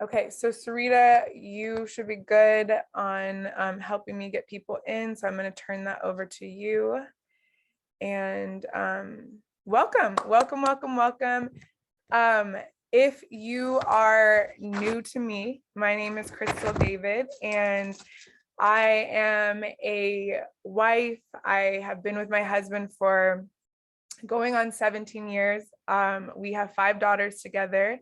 Okay, so Sarita, you should be good on helping me get people in. So I'm going to turn that over to you. And welcome, welcome, welcome, welcome. If you are new to me, my name is Crystal David, and I am a wife. I have been with my husband for going on 17 years. We have 5 daughters together.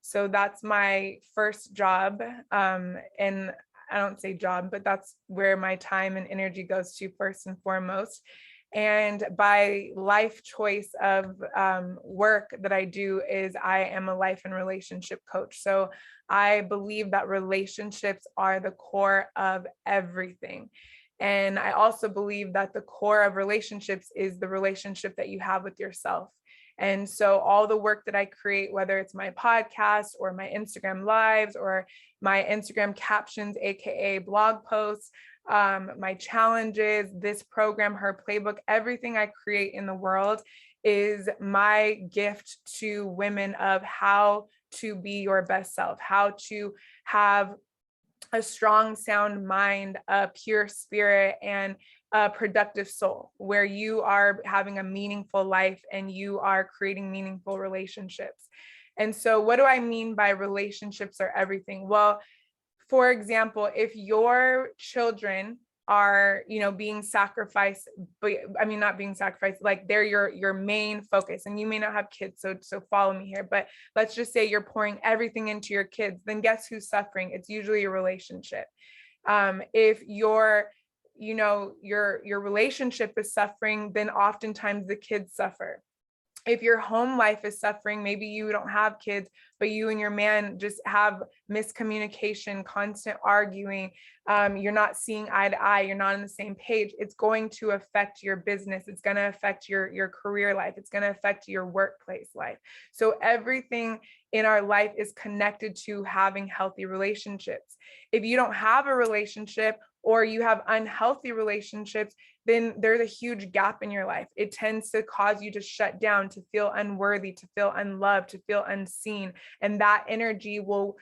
So that's my first job. And I don't say job, but that's where my time and energy goes to first and foremost. And by life choice of work that I do is I am a life and relationship coach. So I believe that relationships are the core of everything. And I also believe that the core of relationships is the relationship that you have with yourself. And so all the work that I create, whether it's my podcast or my Instagram lives or my Instagram captions, AKA blog posts, my challenges, this program, her playbook, everything I create in the world is my gift to women of how to be your best self, how to have a strong, sound mind, a pure spirit, and a productive soul, where you are having a meaningful life and you are creating meaningful relationships. And so what do I mean by relationships are everything? Well, for example, if your children are, being sacrificed, but I mean, not being sacrificed, like they're your main focus, and you may not have kids, so follow me here, but let's just say you're pouring everything into your kids, then guess who's suffering? It's usually your relationship. If your relationship is suffering, then oftentimes the kids suffer. If your home life is suffering, maybe you don't have kids, but you and your man just have miscommunication, constant arguing, you're not seeing eye to eye, you're not on the same page, it's going to affect your business, it's going to affect your career life, it's going to affect your workplace life. So everything in our life is connected to having healthy relationships. If you don't have a relationship, or you have unhealthy relationships, then there's a huge gap in your life. It tends to cause you to shut down, to feel unworthy, to feel unloved, to feel unseen. And that energy will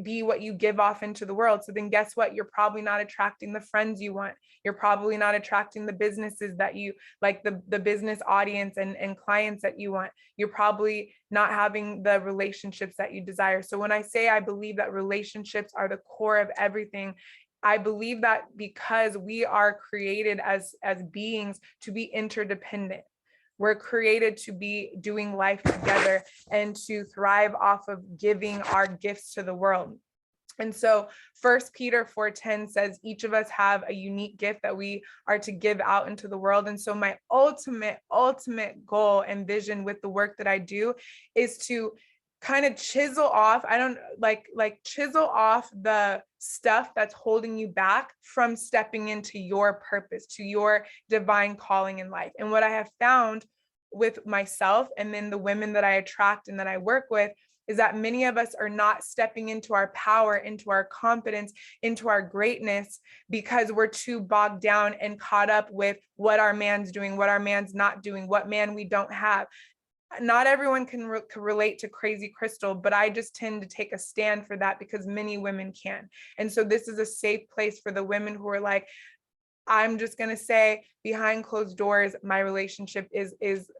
be what you give off into the world. So then guess what? You're probably not attracting the friends you want. You're probably not attracting the businesses that you like, the business audience and clients that you want. You're probably not having the relationships that you desire. So when I say I believe that relationships are the core of everything, I believe that because we are created as beings to be interdependent. We're created to be doing life together and to thrive off of giving our gifts to the world. And so 1 Peter 4:10 says each of us have a unique gift that we are to give out into the world. And so my ultimate goal and vision with the work that I do is to kind of chisel off, I don't like chisel off the stuff that's holding you back from stepping into your purpose, to your divine calling in life. And what I have found with myself and then the women that I attract and that I work with is that many of us are not stepping into our power, into our confidence, into our greatness, because we're too bogged down and caught up with what our man's doing, what our man's not doing, what man we don't have. Not everyone can relate to Crazy Crystal, but I just tend to take a stand for that because many women can. And so this is a safe place for the women who are like, I'm just going to say behind closed doors, my relationship is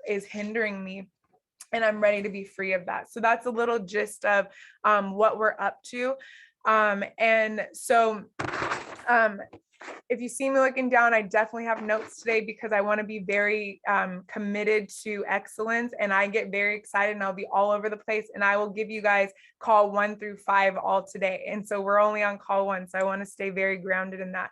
hindering me, and I'm ready to be free of that. So that's a little gist of what we're up to. And so if you see me looking down, I definitely have notes today because I want to be very committed to excellence, and I get very excited and I'll be all over the place, and I will give you guys call 1 through 5 all today. And so we're only on call 1. So I want to stay very grounded in that.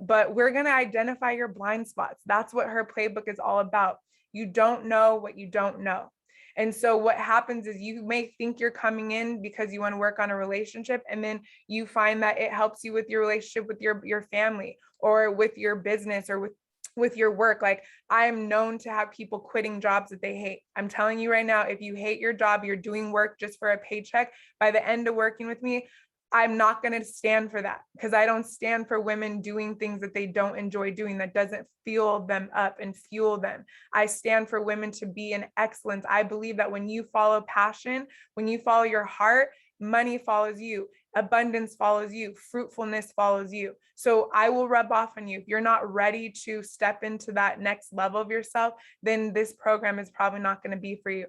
But we're going to identify your blind spots. That's what her playbook is all about. You don't know what you don't know. And so what happens is you may think you're coming in because you want to work on a relationship, and then you find that it helps you with your relationship with your family or with your business or with your work. Like, I am known to have people quitting jobs that they hate. I'm telling you right now, if you hate your job, you're doing work just for a paycheck, by the end of working with me, I'm not going to stand for that, because I don't stand for women doing things that they don't enjoy doing, that doesn't fuel them up and fuel them. I stand for women to be in excellence. I believe that when you follow passion, when you follow your heart, money follows you, abundance follows you, fruitfulness follows you. So I will rub off on you. If you're not ready to step into that next level of yourself, then this program is probably not going to be for you.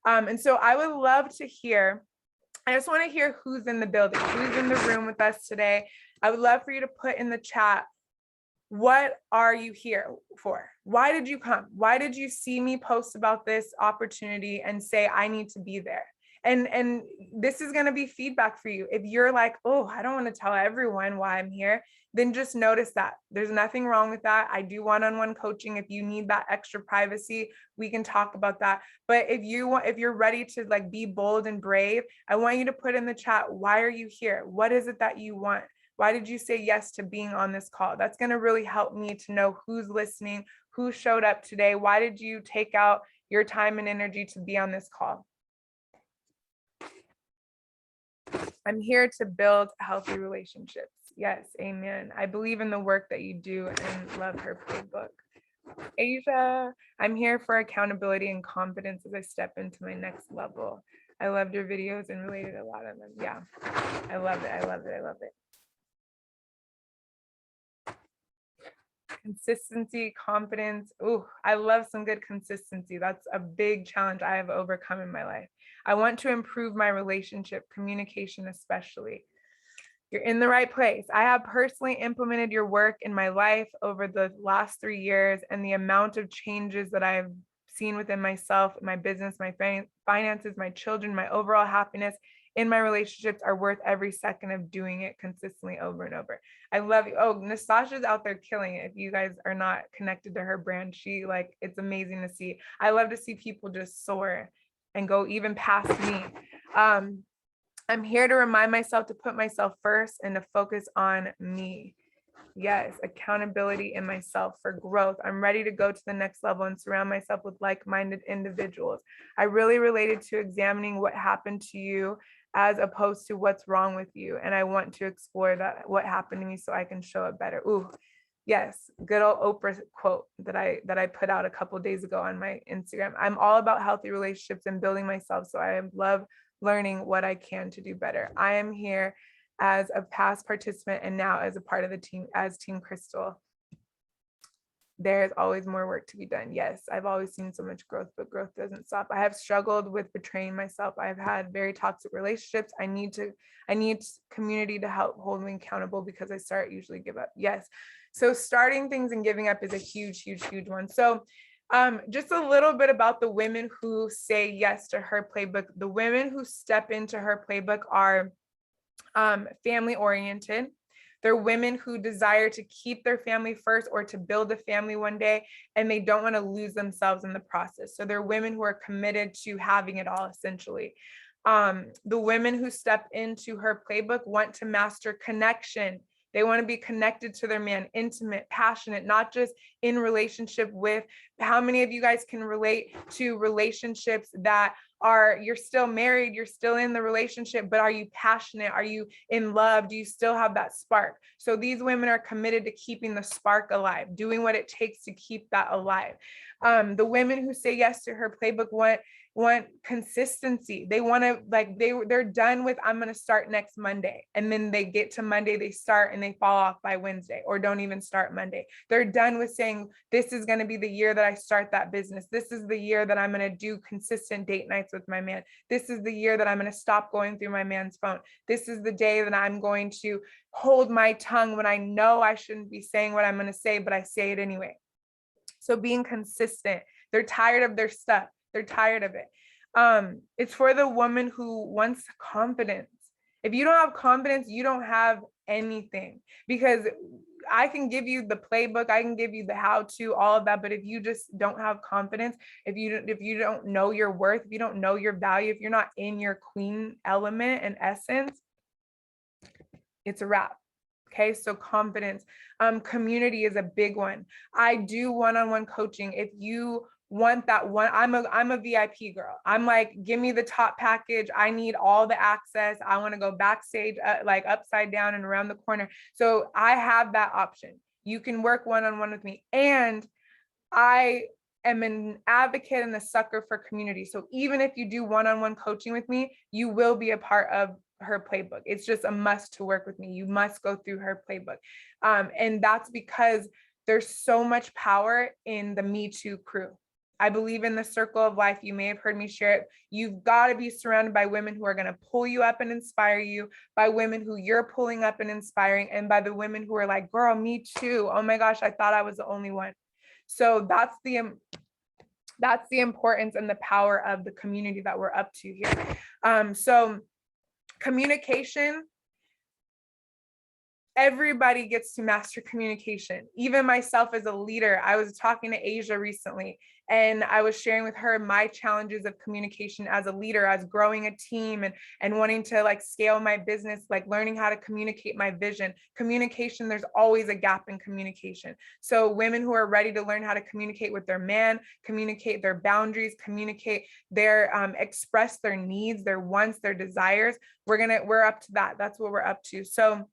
And so I would love to hear, I just want to hear who's in the building, who's in the room with us today. I would love for you to put in the chat, what are you here for? Why did you come? Why did you see me post about this opportunity and say, I need to be there? And this is going to be feedback for you. If you're like, oh, I don't want to tell everyone why I'm here, then just notice that. There's nothing wrong with that. I do one-on-one coaching. If you need that extra privacy, we can talk about that. But if you're ready to like be bold and brave, I want you to put in the chat, why are you here? What is it that you want? Why did you say yes to being on this call? That's going to really help me to know who's listening, who showed up today. Why did you take out your time and energy to be on this call? I'm here to build healthy relationships. Yes, amen. I believe in the work that you do and love her playbook. Asia, I'm here for accountability and confidence as I step into my next level. I loved your videos and related a lot of them. Yeah, I love it. I love it. I love it. Consistency, confidence. Ooh, I love some good consistency. That's a big challenge I have overcome in my life. I want to improve my relationship, communication especially. You're in the right place. I have personally implemented your work in my life over the last 3 years, and the amount of changes that I've seen within myself, my business, my finances, my children, my overall happiness in my relationships are worth every second of doing it consistently over and over. I love you. Oh, Nastasha's out there killing it. If you guys are not connected to her brand, it's amazing to see. I love to see people just soar and go even past me. I'm here to remind myself to put myself first and to focus on me. Yes, accountability in myself for growth. I'm ready to go to the next level and surround myself with like-minded individuals. I really related to examining what happened to you as opposed to what's wrong with you. And I want to explore that, what happened to me, so I can show it better. Ooh, yes, good old Oprah quote that I put out a couple of days ago on my Instagram. I'm all about healthy relationships and building myself, so I love learning what I can to do better. I am here as a past participant and now as a part of the team as Team Crystal. There's always more work to be done. Yes, I've always seen so much growth, but growth doesn't stop. I have struggled with betraying myself. I've had very toxic relationships. I need community to help hold me accountable, because I usually give up. Yes. So starting things and giving up is a huge, huge, huge one. So just a little bit about the women who say yes to her playbook. The women who step into her playbook are family oriented. They're women who desire to keep their family first or to build a family one day, and they don't want to lose themselves in the process. So they're women who are committed to having it all, essentially. The women who step into her playbook want to master connection. They want to be connected to their man, intimate, passionate, not just in relationship with. How many of you guys can relate to relationships that you're still married, you're still in the relationship, but are you passionate? Are you in love? Do you still have that spark? So these women are committed to keeping the spark alive, doing what it takes to keep that alive. The women who say yes to her playbook want consistency. They want to, like, they're done with, I'm going to start next Monday. And then they get to Monday, they start and they fall off by Wednesday, or don't even start Monday. They're done with saying, this is going to be the year that I start that business. This is the year that I'm going to do consistent date nights with my man. This is the year that I'm going to stop going through my man's phone. This is the day that I'm going to hold my tongue when I know I shouldn't be saying what I'm going to say, but I say it anyway. So being consistent. They're tired of their stuff. They're tired of it. It's for the woman who wants confidence. If you don't have confidence, you don't have anything, because I can give you the playbook, I can give you the how-to, all of that, but if you just don't have confidence, if you don't know your worth, if you don't know your value, if you're not in your queen element and essence, it's a wrap. Okay, so confidence. Community is a big one. I do one-on-one coaching. If you want that one. I'm a VIP girl. I'm like, give me the top package. I need all the access. I want to go backstage, like upside down and around the corner. So I have that option. You can work one-on-one with me. And I am an advocate and a sucker for community. So even if you do one-on-one coaching with me, you will be a part of her playbook. It's just a must to work with me. You must go through her playbook. And that's because there's so much power in the Me Too crew. I believe in the circle of life. You may have heard me share it. You've got to be surrounded by women who are going to pull you up and inspire you, by women who you're pulling up and inspiring, and by the women who are like, girl, me too. Oh my gosh, I thought I was the only one. So that's the importance and the power of the community that we're up to here. So communication, everybody gets to master communication. Even myself as a leader, I was talking to Asia recently, and I was sharing with her my challenges of communication as a leader, as growing a team and wanting to like scale my business, like learning how to communicate my vision. Communication, there's always a gap in communication. So women who are ready to learn how to communicate with their man, communicate their boundaries, communicate their, express their needs, their wants, their desires, we're up to that. That's what we're up to. So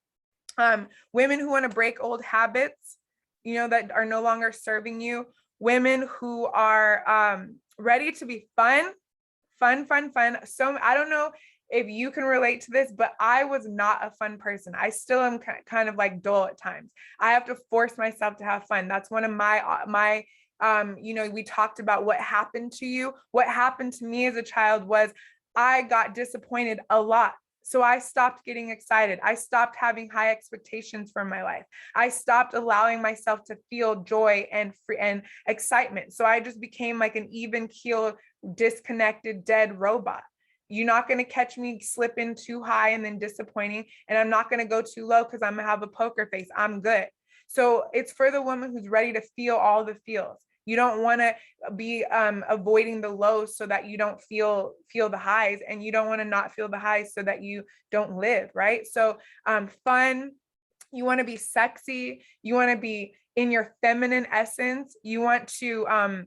women who want to break old habits, that are no longer serving you, women who are ready to be fun. So I don't know if you can relate to this, but I was not a fun person. I still am kind of like dull at times. I have to force myself to have fun. That's one of my we talked about what happened to you. What happened to me as a child was I got disappointed a lot. So I stopped getting excited. I stopped having high expectations for my life. I stopped allowing myself to feel joy and excitement. So I just became like an even keel, disconnected, dead robot. You're not going to catch me slipping too high and then disappointing. And I'm not going to go too low because I'm going to have a poker face. I'm good. So it's for the woman who's ready to feel all the feels. You don't want to be avoiding the lows so that you don't feel the highs, and you don't want to not feel the highs so that you don't live, right? So fun, you want to be sexy, you want to be in your feminine essence, you want to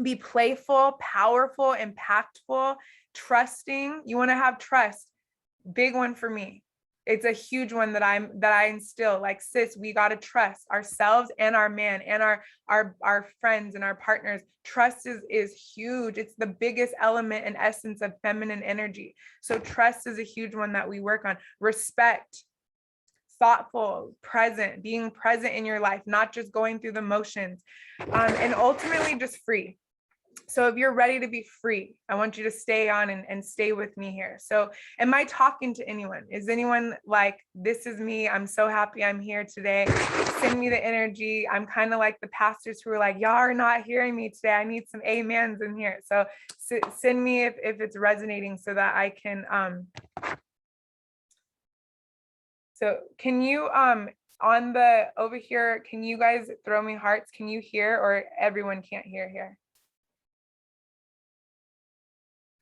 be playful, powerful, impactful, trusting. You want to have trust. Big one for me. It's a huge one that I instill, like, sis, we got to trust ourselves and our man and our friends and our partners. Trust is huge. It's the biggest element and essence of feminine energy. So trust is a huge one that we work on. Respect, thoughtful, present, being present in your life, not just going through the motions, and ultimately just free. So if you're ready to be free, I want you to stay on and stay with me here. So am I talking to anyone? Is anyone like, this is me, I'm so happy I'm here today? Send me the energy. I'm kind of like the pastors who are like, y'all are not hearing me today. I need some amens in here. So send me if it's resonating so that I can, so can you, on the over here, can you guys throw me hearts? Can you hear, or everyone can't hear here?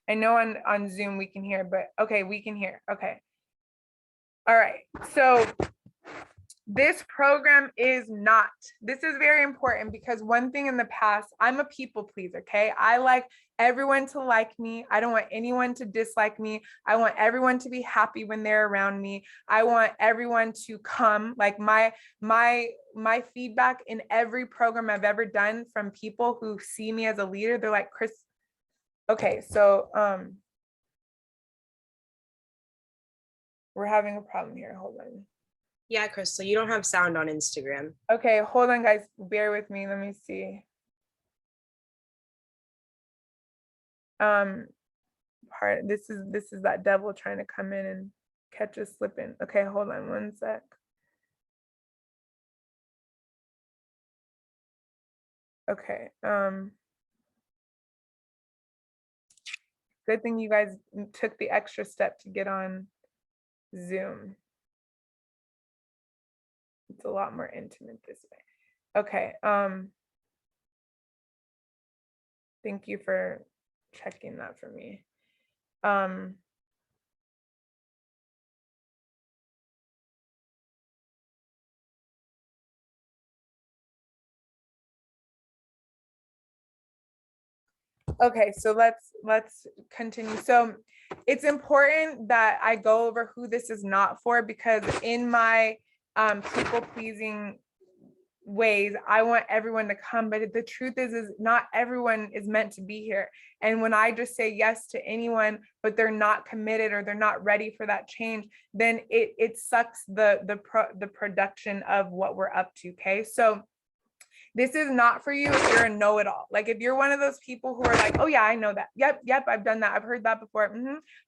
I know on Zoom we can hear, but okay, we can hear. Okay. All right. So this program is not, this is very important, because one thing in the past, I'm a people pleaser, okay? I like everyone to like me. I don't want anyone to dislike me. I want everyone to be happy when they're around me. I want everyone to come. Like my feedback in every program I've ever done from people who see me as a leader, they're like, Chris, okay, so we're having a problem here. Hold on. Yeah, Crystal, you don't have sound on Instagram. Okay, hold on, guys. Bear with me. Let me see. This is that devil trying to come in and catch us slipping. Okay, hold on one sec. Okay. Good thing you guys took the extra step to get on Zoom. It's a lot more intimate this way. Okay. Thank you for checking that for me. Okay, so let's continue. So it's important that I go over who this is not for, because in my people pleasing ways, I want everyone to come, but the truth is not everyone is meant to be here. And when I just say yes to anyone, but they're not committed or they're not ready for that change, then it sucks the production of what we're up to. Okay, so this is not for you if you're a know-it-all. Like if you're one of those people who are like, oh yeah, I know that. Yep, I've done that. I've heard that before.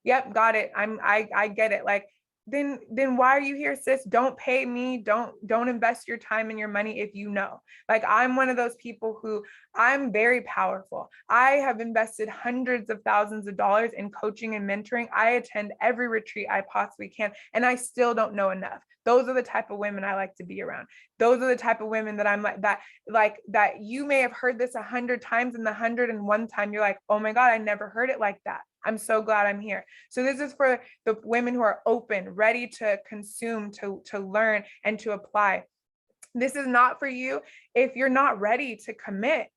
Yep, got it. I get it. Like then why are you here, sis? Don't pay me. Don't invest your time and your money if you know. Like I'm one of those people who I'm very powerful. I have invested hundreds of thousands of dollars in coaching and mentoring. I attend every retreat I possibly can, and I still don't know enough. Those are the type of women I like to be around. Those are the type of women that I'm like that you may have heard this 100 times, and the 101 time you're like, oh my God, I never heard it like that. I'm so glad I'm here. So this is for the women who are open, ready to consume, to learn, and to apply. This is not for you if you're not ready to commit.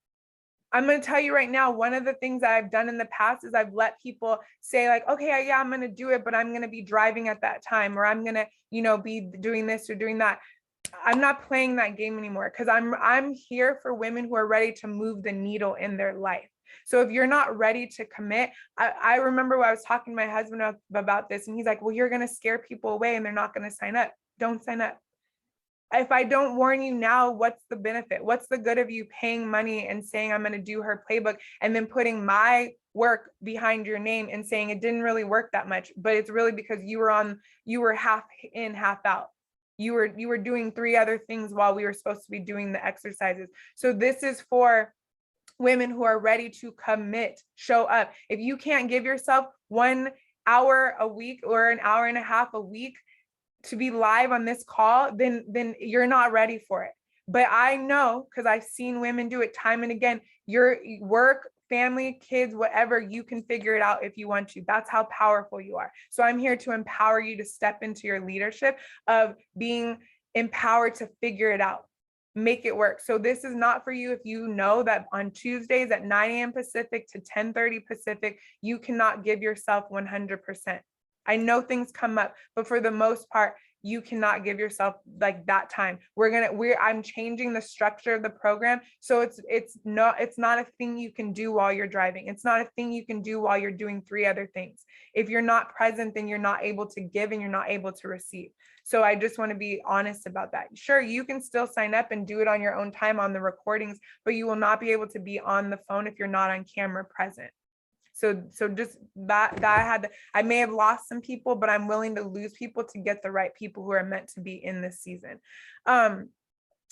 I'm going to tell you right now, one of the things that I've done in the past is I've let people say like, okay, yeah, I'm going to do it, but I'm going to be driving at that time, or I'm going to, be doing this or doing that. I'm not playing that game anymore, because I'm here for women who are ready to move the needle in their life. So if you're not ready to commit, I remember when I was talking to my husband about this, and he's like, well, you're going to scare people away and they're not going to sign up. Don't sign up. If I don't warn you now, what's the benefit? What's the good of you paying money and saying I'm going to do her playbook, and then putting my work behind your name and saying it didn't really work that much, but it's really because you were half in, half out. You were doing 3 other things while we were supposed to be doing the exercises. So this is for women who are ready to commit, show up. If you can't give yourself 1 hour a week or an hour and a half a week to be live on this call, then you're not ready for it. But I know, because I've seen women do it time and again, your work, family, kids, whatever, you can figure it out if you want to. That's how powerful you are. So I'm here to empower you to step into your leadership of being empowered to figure it out, make it work. So this is not for you if you know that on Tuesdays at 9 a.m. Pacific to 10:30 Pacific, you cannot give yourself 100%. I know things come up, but for the most part, you cannot give yourself like that time. I'm changing the structure of the program. So it's not a thing you can do while you're driving. It's not a thing you can do while you're doing 3 other things. If you're not present, then you're not able to give and you're not able to receive. So I just want to be honest about that. Sure, you can still sign up and do it on your own time on the recordings, but you will not be able to be on the phone if you're not on camera present. So just I may have lost some people, but I'm willing to lose people to get the right people who are meant to be in this season.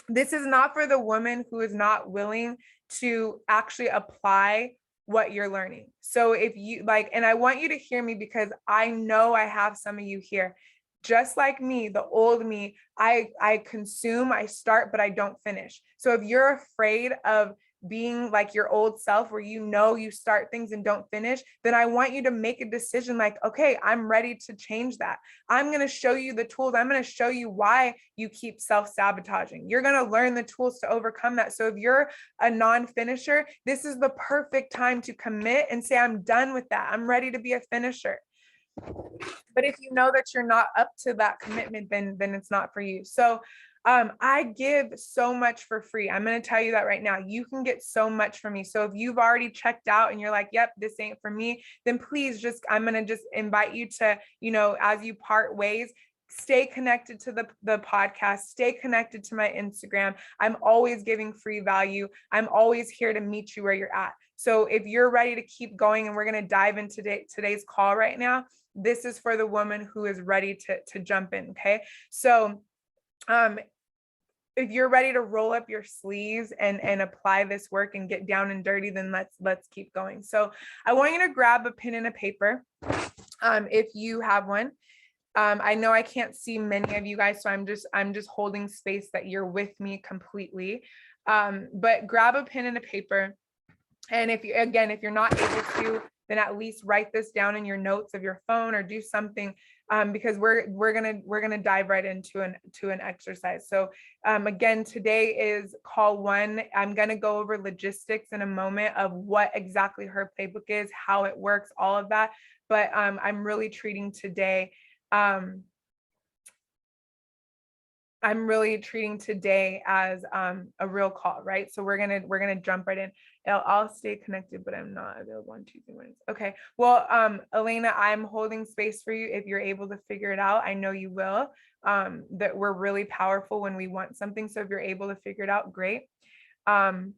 This is not for the woman who is not willing to actually apply what you're learning. So if you like, and I want you to hear me, because I know I have some of you here, just like me, the old me, I consume, I start, but I don't finish. So if you're afraid of being like your old self, where you start things and don't finish, then I want you to make a decision like, okay, I'm ready to change that. I'm going to show you the tools. I'm going to show you why you keep self-sabotaging. You're going to learn the tools to overcome that. So if you're a non-finisher, this is the perfect time to commit and say, I'm done with that. I'm ready to be a finisher. But if you know that you're not up to that commitment, then it's not for you. So I give so much for free. I'm going to tell you that right now. You can get so much from me. So if you've already checked out and you're like, yep, this ain't for me, then please I'm going to just invite you to, as you part ways, stay connected to the podcast, stay connected to my Instagram. I'm always giving free value. I'm always here to meet you where you're at. So if you're ready to keep going, and we're going to dive into today's call right now, this is for the woman who is ready to jump in. Okay. So, if you're ready to roll up your sleeves and apply this work and get down and dirty, then let's keep going. So I want you to grab a pen and a paper, if you have one. I know I can't see many of you guys, so I'm just holding space that you're with me completely. But grab a pen and a paper. And if you're not able to, then at least write this down in your notes of your phone or do something, because we're gonna dive right into an exercise. So again, today is call 1. I'm gonna go over logistics in a moment of what exactly her playbook is, how it works, all of that. But I'm really treating today. I'm really treating today as a real call, right? So we're gonna jump right in. I'll stay connected, but I'm not available on Tuesday mornings. Okay. Well, Elena, I'm holding space for you if you're able to figure it out. I know you will. That we're really powerful when we want something. So if you're able to figure it out, great. And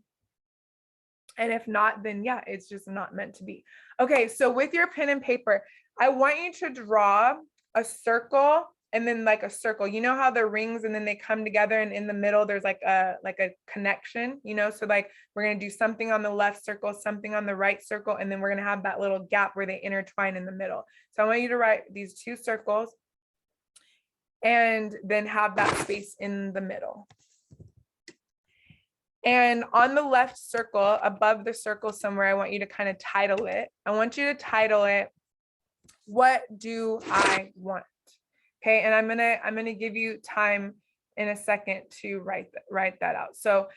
if not, then yeah, it's just not meant to be. Okay. So with your pen and paper, I want you to draw a circle and then like a circle. You know how they're rings and then they come together, and in the middle there's like a connection, you know? So like we're going to do something on the left circle, something on the right circle, and then we're going to have that little gap where they intertwine in the middle. So I want you to write these 2 circles and then have that space in the middle. And on the left circle, above the circle somewhere, I want you to kind of title it. I want you to title it, "What do I want?" Okay, and I'm gonna give you time in a second to write that out. So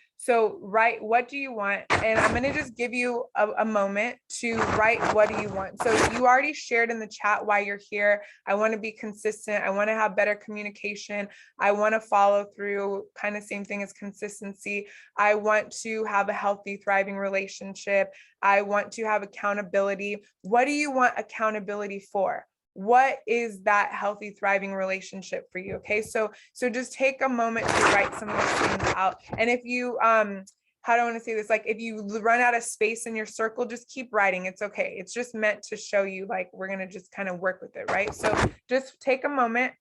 write, what do you want? And I'm gonna just give you a moment to write, what do you want? So you already shared in the chat why you're here. I want to be consistent. I want to have better communication. I want to follow through, kind of same thing as consistency. I want to have a healthy, thriving relationship. I want to have accountability. What do you want accountability for? What is that healthy, thriving relationship for you? Okay, so just take a moment to write some of those things out. And if you how do I want to say this, like if you run out of space in your circle, just keep writing. It's okay. It's just meant to show you, like, we're going to just kind of work with it, right? So just take a moment,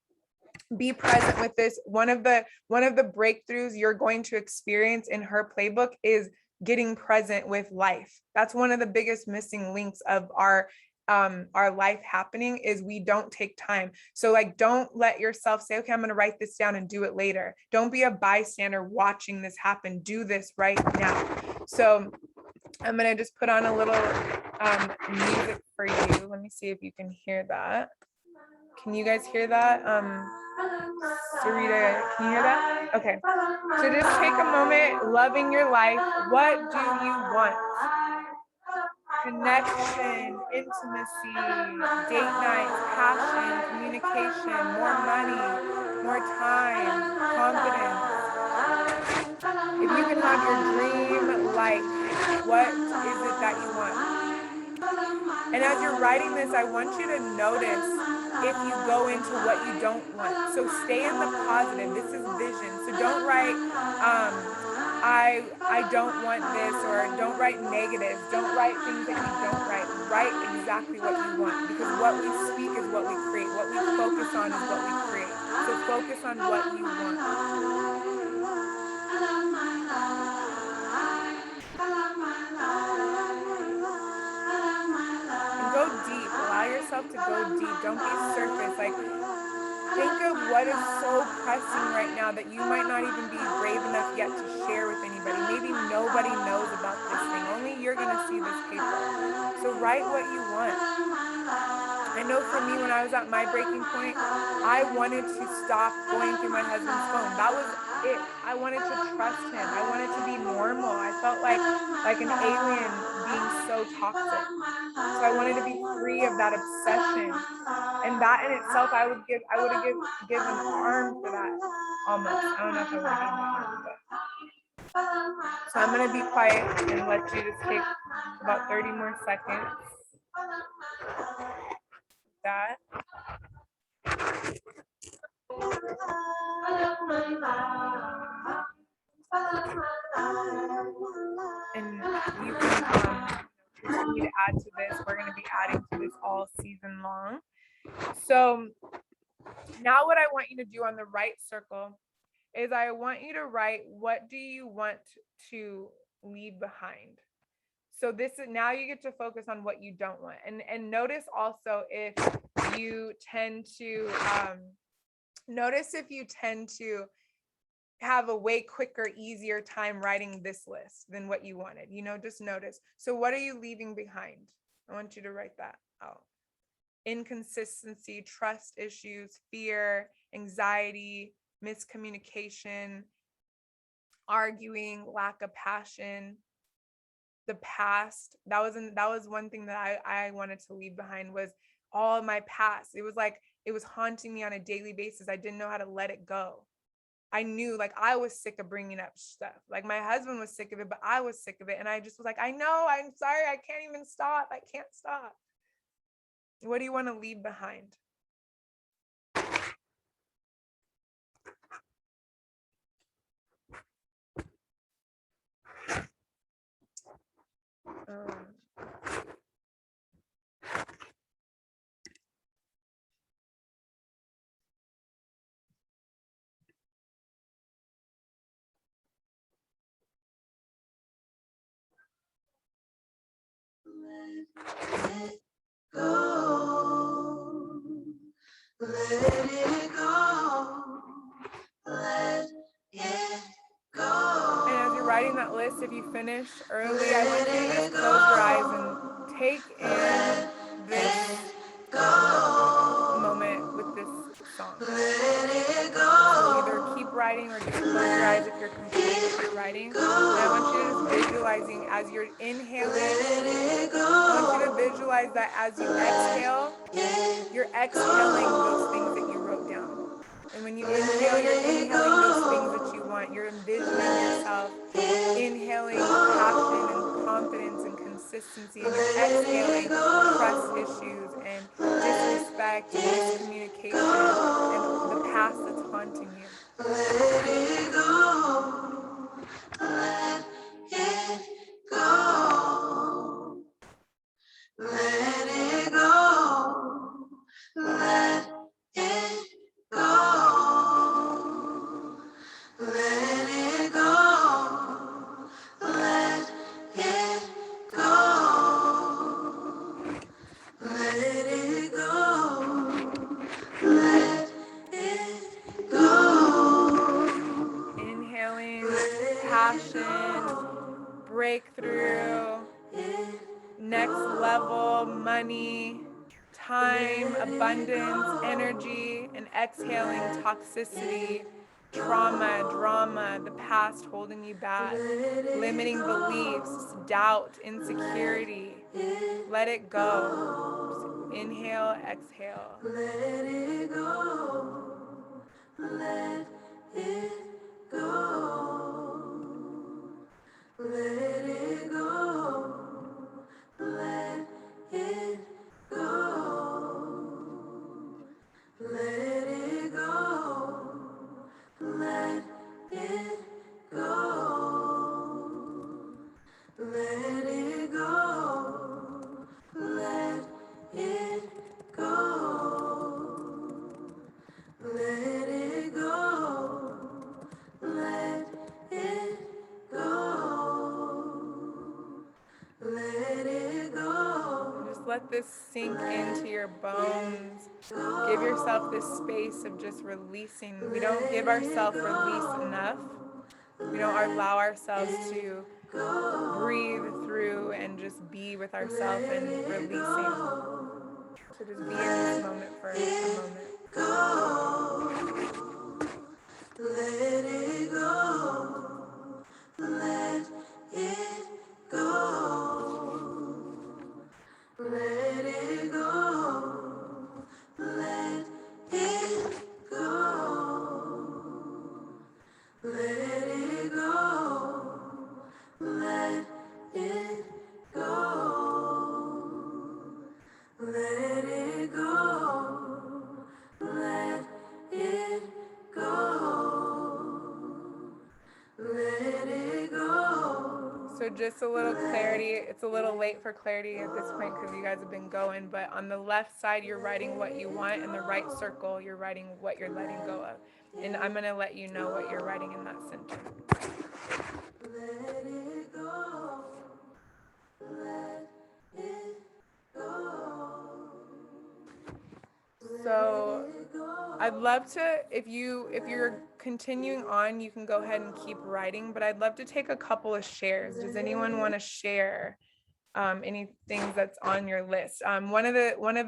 be present with this. One of the breakthroughs you're going to experience in her playbook is getting present with life. That's one of the biggest missing links of our life happening, is we don't take time. So like, don't let yourself say, okay, I'm going to write this down and do it later. Don't be a bystander watching this happen. Do this right now. So I'm going to just put on a little music for you. Let me see if you can hear that. Can you guys hear that? Sarita, can you hear that? Okay. So just take a moment, loving your life. What do you want? Connection, intimacy, date nights, passion, communication, more money, more time, confidence. If you can have your dream life, what is it that you want? And as you're writing this, I want you to notice if you go into what you don't want. So stay in the positive. This is vision. So don't write, I don't want this, or don't write negatives. Don't write things that you don't write. Write exactly what you want, because what we speak is what we create. What we focus on is what we create. So focus on what you want. And go deep. Allow yourself to go deep. Don't be surface. Like, think of what is so pressing right now that you might not even be brave enough yet to share with anybody. Maybe nobody knows about this thing. Only you're going to see this paper. So write what you want. I know for me, when I was at my breaking point, I wanted to stop going through my husband's phone. That was it. I wanted to trust him. I wanted to be normal. I felt like an alien being so toxic. So I wanted to be free of that obsession. And that in itself, I would have given an arm for that, almost. I don't know if I would have given an arm, but. So I'm gonna be quiet and let you just take about 30 more seconds. That. And you can continue to add to this. We're going to be adding to this all season long. So now what I want you to do on the right circle is I want you to write, what do you want to leave behind? So this is, now you get to focus on what you don't want. And notice also if you tend to have a way quicker, easier time writing this list than what you wanted. Just notice. So what are you leaving behind? I want you to write that out. Inconsistency, trust issues, fear, anxiety, miscommunication, arguing, lack of passion, the past. That was one thing that I wanted to leave behind, was all of my past. It was like it was haunting me on a daily basis. I didn't know how to let it go. I knew, like, I was sick of bringing up stuff. Like, my husband was sick of it, but I was sick of it. And I just was like, I know, I'm sorry, I can't even stop. I can't stop. What do you want to leave behind? Let it go. Let it go. And as you're writing that list, if you finish early, I want you to just close your eyes and take in this moment with this song. Let it go. So either keep writing or just close your eyes if you're completing what you're writing. And I want you to just visualizing as you're inhaling. I want you to visualize that as you exhale, you're exhaling those things that you wrote down. And when you inhale, you're inhaling those things that you want. You're envisioning yourself inhaling passion and confidence and consistency. And you're exhaling trust issues and disrespect and miscommunication and the past that's haunting you. Let it go. Let it go. Let it go. Let it go. Let it go. Let it go. Let it go. Let it go. Inhaling passion, breakthrough, next level, money, time, abundance, energy, and exhaling toxicity, trauma, drama, the past holding you back, limiting beliefs, doubt, insecurity. Let it go. Just inhale, exhale. Let it go. Let it go. Let it go. Let it go. Let it go. Let it go. Let it go. Let it go. Let it go. Let it go. Let it go. Just let this sink into your bones. Give yourself this space of just releasing. We don't give ourselves release enough. We don't allow ourselves to breathe through and just be with ourselves and releasing. So just be in this moment for a moment. Let it go. Let it go. Let it go. Let it go. Let it go. Let it go. Let it go. Let it go. Let it go. So just a little clarity. It's a little late for clarity at this point because you guys have been going, but on the left side, you're writing what you want. In the right circle, you're writing what you're letting go of. And I'm going to let you know what you're writing in that center. Let it go. Let it go. So I'd love to, if you're continuing on, you can go ahead and keep writing, but I'd love to take a couple of shares. Does anyone want to share any things that's on your list. One of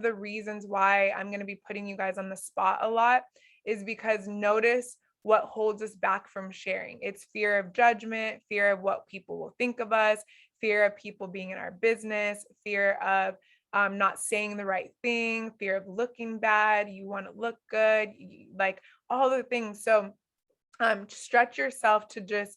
the reasons why I'm going to be putting you guys on the spot a lot is because notice what holds us back from sharing. It's fear of judgment, fear of what people will think of us, fear of people being in our business, fear of not saying the right thing, fear of looking bad. You want to look good, like all the things. So stretch yourself to just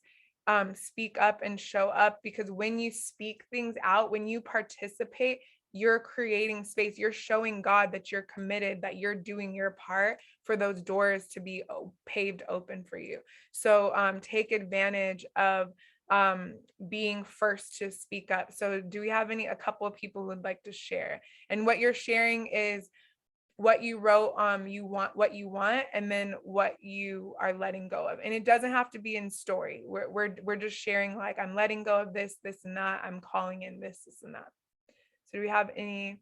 speak up and show up, because when you speak things out, when you participate, you're creating space. You're showing God that you're committed, that you're doing your part for those doors to be paved open for you. So take advantage of being first to speak up. So do we have a couple of people who would like to share? And what you're sharing is what you wrote, you want what you want, and then what you are letting go of. And it doesn't have to be in story. We're just sharing, like, I'm letting go of this, and that. I'm calling in this, and that. So do we have any?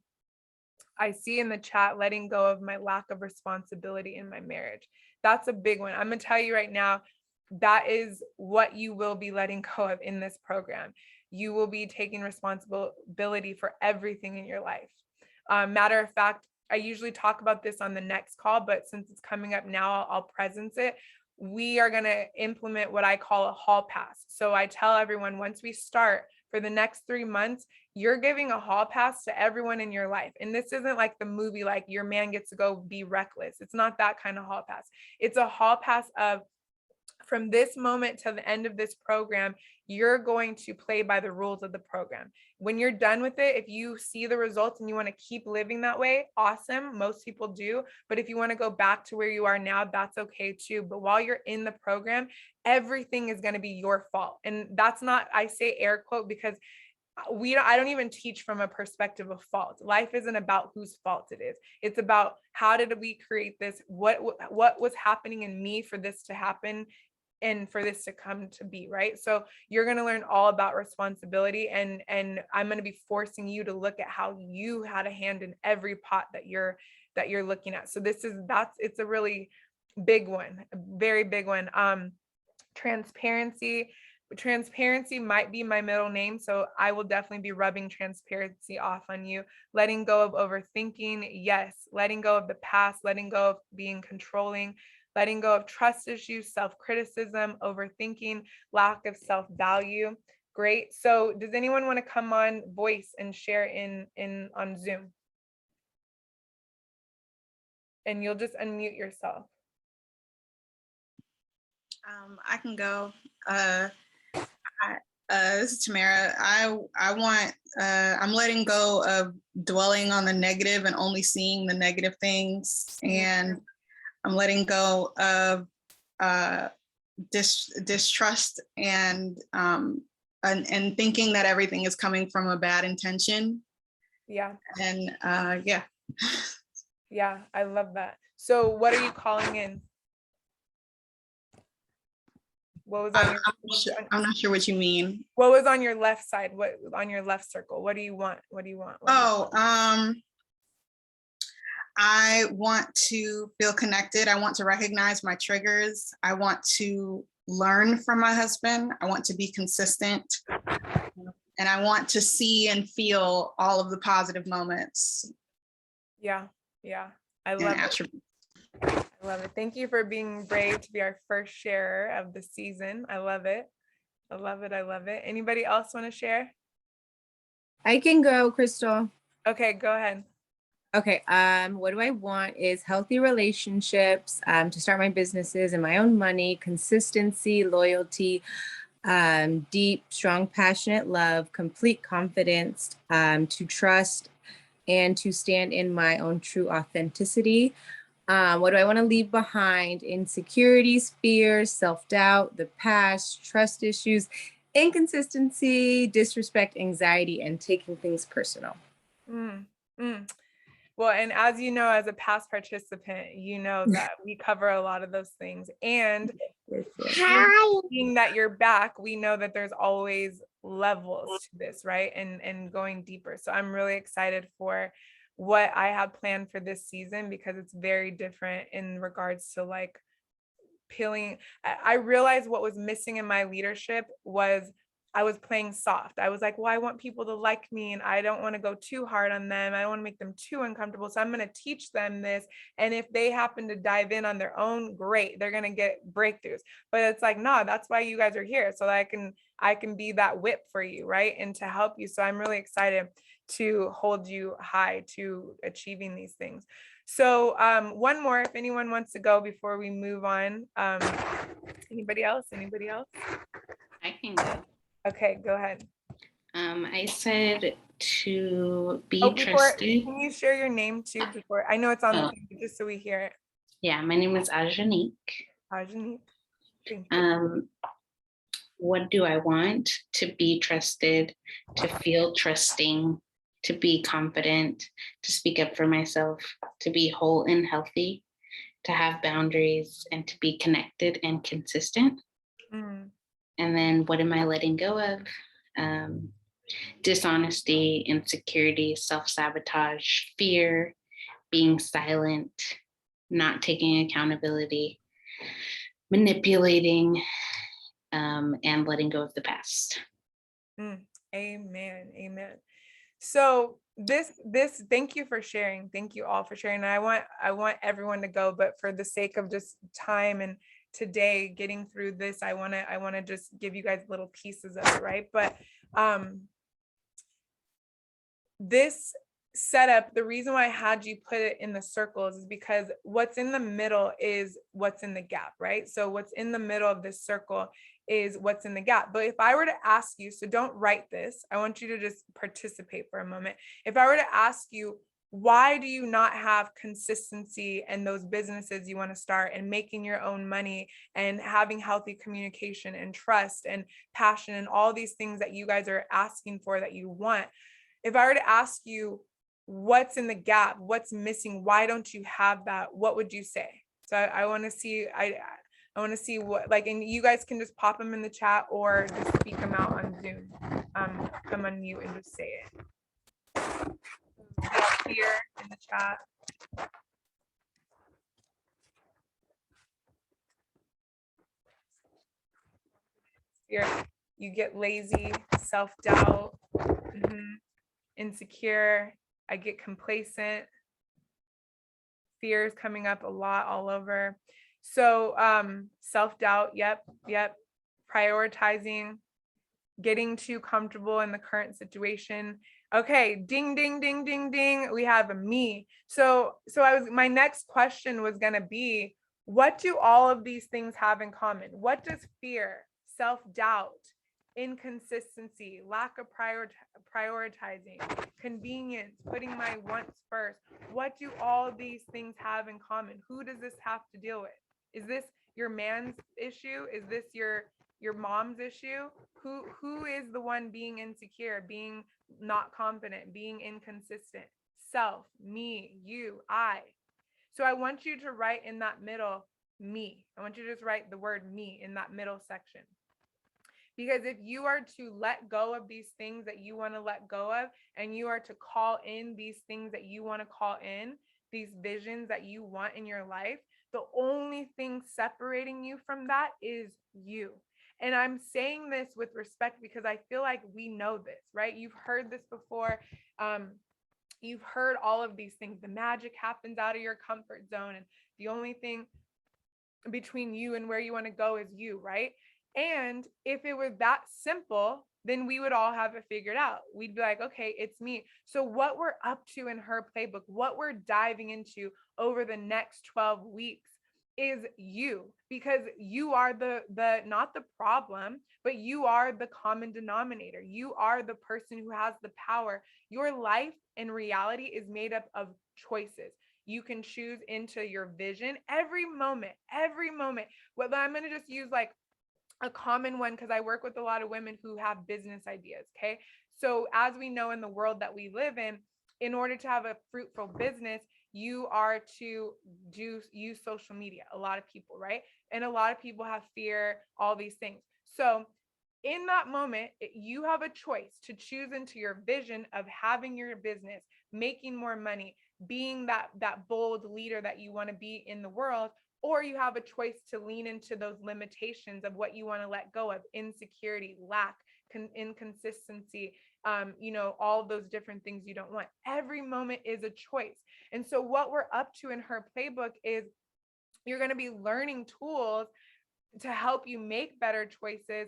I see in the chat, letting go of my lack of responsibility in my marriage. That's a big one. I'm gonna tell you right now, that is what you will be letting go of in this program. You will be taking responsibility for everything in your life. Matter of fact, I usually talk about this on the next call, but since it's coming up now, I'll presence it. We are going to implement what I call a hall pass. So I tell everyone, once we start for the next 3 months, you're giving a hall pass to everyone in your life. And this isn't like the movie, like your man gets to go be reckless. It's not that kind of hall pass. It's a hall pass of, from this moment to the end of this program, you're going to play by the rules of the program. When you're done with it, if you see the results and you want to keep living that way, awesome. Most people do. But if you want to go back to where you are now, that's okay too. But while you're in the program, everything is going to be your fault. And that's not, I say air quote, because I don't even teach from a perspective of fault. Life isn't about whose fault it is. It's about, how did we create this? What was happening in me for this to happen and for this to come to be, right? So you're going to learn all about responsibility, and I'm going to be forcing you to look at how you had a hand in every pot that you're looking at. So it's a really big one, a very big one. Transparency might be my middle name, so I will definitely be rubbing transparency off on you. Letting go of overthinking, yes. Letting go of the past, letting go of being controlling, letting go of trust issues, self-criticism, overthinking, lack of self-value. Great. So does anyone want to come on voice and share in on Zoom? And you'll just unmute yourself. I can go. This is Tamara. I'm letting go of dwelling on the negative and only seeing the negative things, and I'm letting go of distrust and thinking that everything is coming from a bad intention. Yeah. And yeah. Yeah, I love that. So what are you calling in? What was on I'm not sure what you mean. What was on your left side? What on your left circle? What do you want? What do you want? I want to feel connected. I want to recognize my triggers. I want to learn from my husband. I want to be consistent. And I want to see and feel all of the positive moments. Yeah. I love it. I love it. Thank you for being brave to be our first sharer of the season. I love it. I love it. Anybody else want to share? I can go, Crystal. Okay, go ahead. Okay, what do I want is healthy relationships, to start my businesses and my own money, consistency, loyalty, deep, strong, passionate love, complete confidence, to trust and to stand in my own true authenticity. What do I want to leave behind? Insecurities, fears, self-doubt, the past, trust issues, inconsistency, disrespect, anxiety, and taking things personal. Well, and as you know, as a past participant, you know that we cover a lot of those things. And seeing that you're back, we know that there's always levels to this, right? And going deeper. So I'm really excited for what I have planned for this season, because it's very different in regards to like peeling. I realized what was missing in my leadership was I was playing soft. I was like, well, I want people to like me and I don't want to go too hard on them. I don't want to make them too uncomfortable. So I'm going to teach them this. And if they happen to dive in on their own, great, they're going to get breakthroughs. But it's like, no, that's why you guys are here. So that I can be that whip for you, right? And to help you. So I'm really excited to hold you high to achieving these things. So one more, if anyone wants to go before we move on. Anybody else? Anybody else? I can go. Okay, go ahead. I said to be Oh, before, trusted. can you share your name too before? I know it's on the Oh. thing, but just so we hear it. Yeah, my name is Ajanique. Ajani. Thank you. What do I want? To be trusted, to feel trusting, to be confident, to speak up for myself, to be whole and healthy, to have boundaries, and to be connected and consistent. Mm, And then what am I letting go of? Dishonesty, insecurity, self-sabotage, fear, being silent, not taking accountability, manipulating, and letting go of the past. amen. Amen. So this, thank you for sharing. Thank you all for sharing. And I want everyone to go, but for the sake of just time and today getting through this, I want to just give you guys little pieces of it, right? But this setup, the reason why I had you put it in the circles is because what's in the middle is what's in the gap, right? So what's in the middle of this circle is what's in the gap. But if I were to ask you, so don't write this, I want you to just participate for a moment. If I were to ask you, why do you not have consistency in those businesses you want to start and making your own money and having healthy communication and trust and passion and all these things that you guys are asking for that you want? If I were to ask you what's in the gap, what's missing, why don't you have that? What would you say? So I want to see, I want to see what, like, and you guys can just pop them in the chat or just speak them out on Zoom. Come on mute and just say it. Fear in the chat. Fear. You get lazy, self-doubt, insecure. I get complacent. Fear is coming up a lot all over. So self-doubt, yep. Prioritizing, getting too comfortable in the current situation. Okay, ding, ding, ding, ding, ding. We have a me. So my next question was gonna be, what do all of these things have in common? What does fear, self-doubt, inconsistency, lack of prioritizing, convenience, putting my wants first, what do all these things have in common? Who does this have to deal with? Is this your man's issue? Is this your mom's issue? Who is the one being insecure, being not confident, being inconsistent? Self, me, you, I. So I want you to write in that middle, me. I want you to just write the word me in that middle section. Because if you are to let go of these things that you want to let go of, and you are to call in these things that you want to call in, these visions that you want in your life, the only thing separating you from that is you. And I'm saying this with respect because I feel like we know this, right? You've heard this before. You've heard all of these things. The magic happens out of your comfort zone. And the only thing between you and where you want to go is you, right? And if it were that simple, then we would all have it figured out. We'd be like, okay, it's me. So what we're up to in her playbook, what we're diving into over the next 12 weeks is you, because you are the not the problem, but you are the common denominator. You are the person who has the power. Your life in reality is made up of choices. You can choose into your vision every moment. Well, I'm going to just use like a common one because I work with a lot of women who have business ideas. Okay. So as we know in the world that we live in order to have a fruitful business, you are to use social media. A lot of people, right? And a lot of people have fear, all these things. So in that moment, you have a choice to choose into your vision of having your business, making more money, being that bold leader that you want to be in the world, or you have a choice to lean into those limitations of what you want to let go of, insecurity, lack, inconsistency, all those different things you don't want. Every moment is a choice. And so what we're up to in her playbook is you're going to be learning tools to help you make better choices.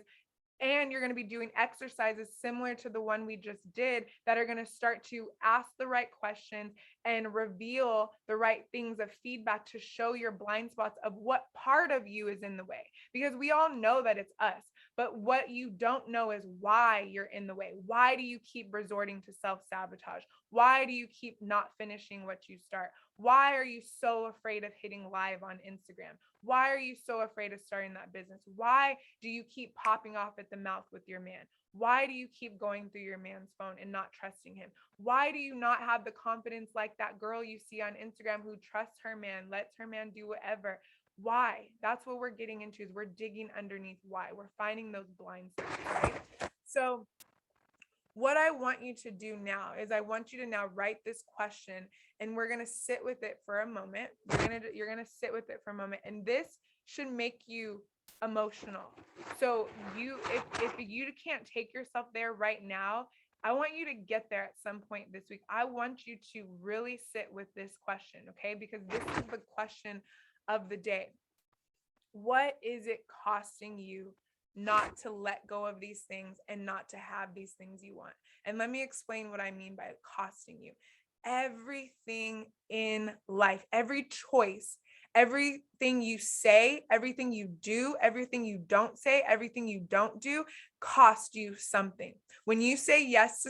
And you're going to be doing exercises similar to the one we just did that are going to start to ask the right questions and reveal the right things of feedback to show your blind spots of what part of you is in the way. Because we all know that it's us, but what you don't know is why you're in the way. Why do you keep resorting to self-sabotage? Why do you keep not finishing what you start? Why are you so afraid of hitting live on Instagram? Why are you so afraid of starting that business? Why do you keep popping off at the mouth with your man? Why do you keep going through your man's phone and not trusting him? Why do you not have the confidence like that girl you see on Instagram who trusts her man, lets her man do whatever? Why? That's what we're getting into, is we're digging underneath why. We're finding those blind spots, right? So what I want you to do now is I want you to now write this question, and we're going to sit with it for a moment. You're going to sit with it for a moment, and this should make you emotional. So if you can't take yourself there right now, I want you to get there at some point this week. I want you to really sit with this question, okay? Because this is the question of the day. What is it costing you not to let go of these things and not to have these things you want? And let me explain what I mean by costing you. Everything in life, every choice, everything you say, everything you do, everything you don't say, everything you don't do cost you something. When you say yes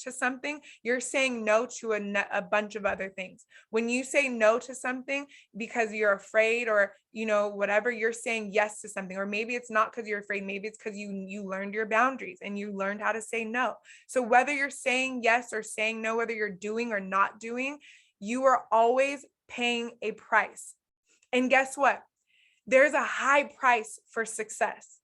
to something, you're saying no to a bunch of other things. When you say no to something because you're afraid or whatever, you're saying yes to something. Or maybe it's not because you're afraid, maybe it's because you learned your boundaries and you learned how to say no. So whether you're saying yes or saying no, whether you're doing or not doing, you are always paying a price. And guess what? There's a high price for success,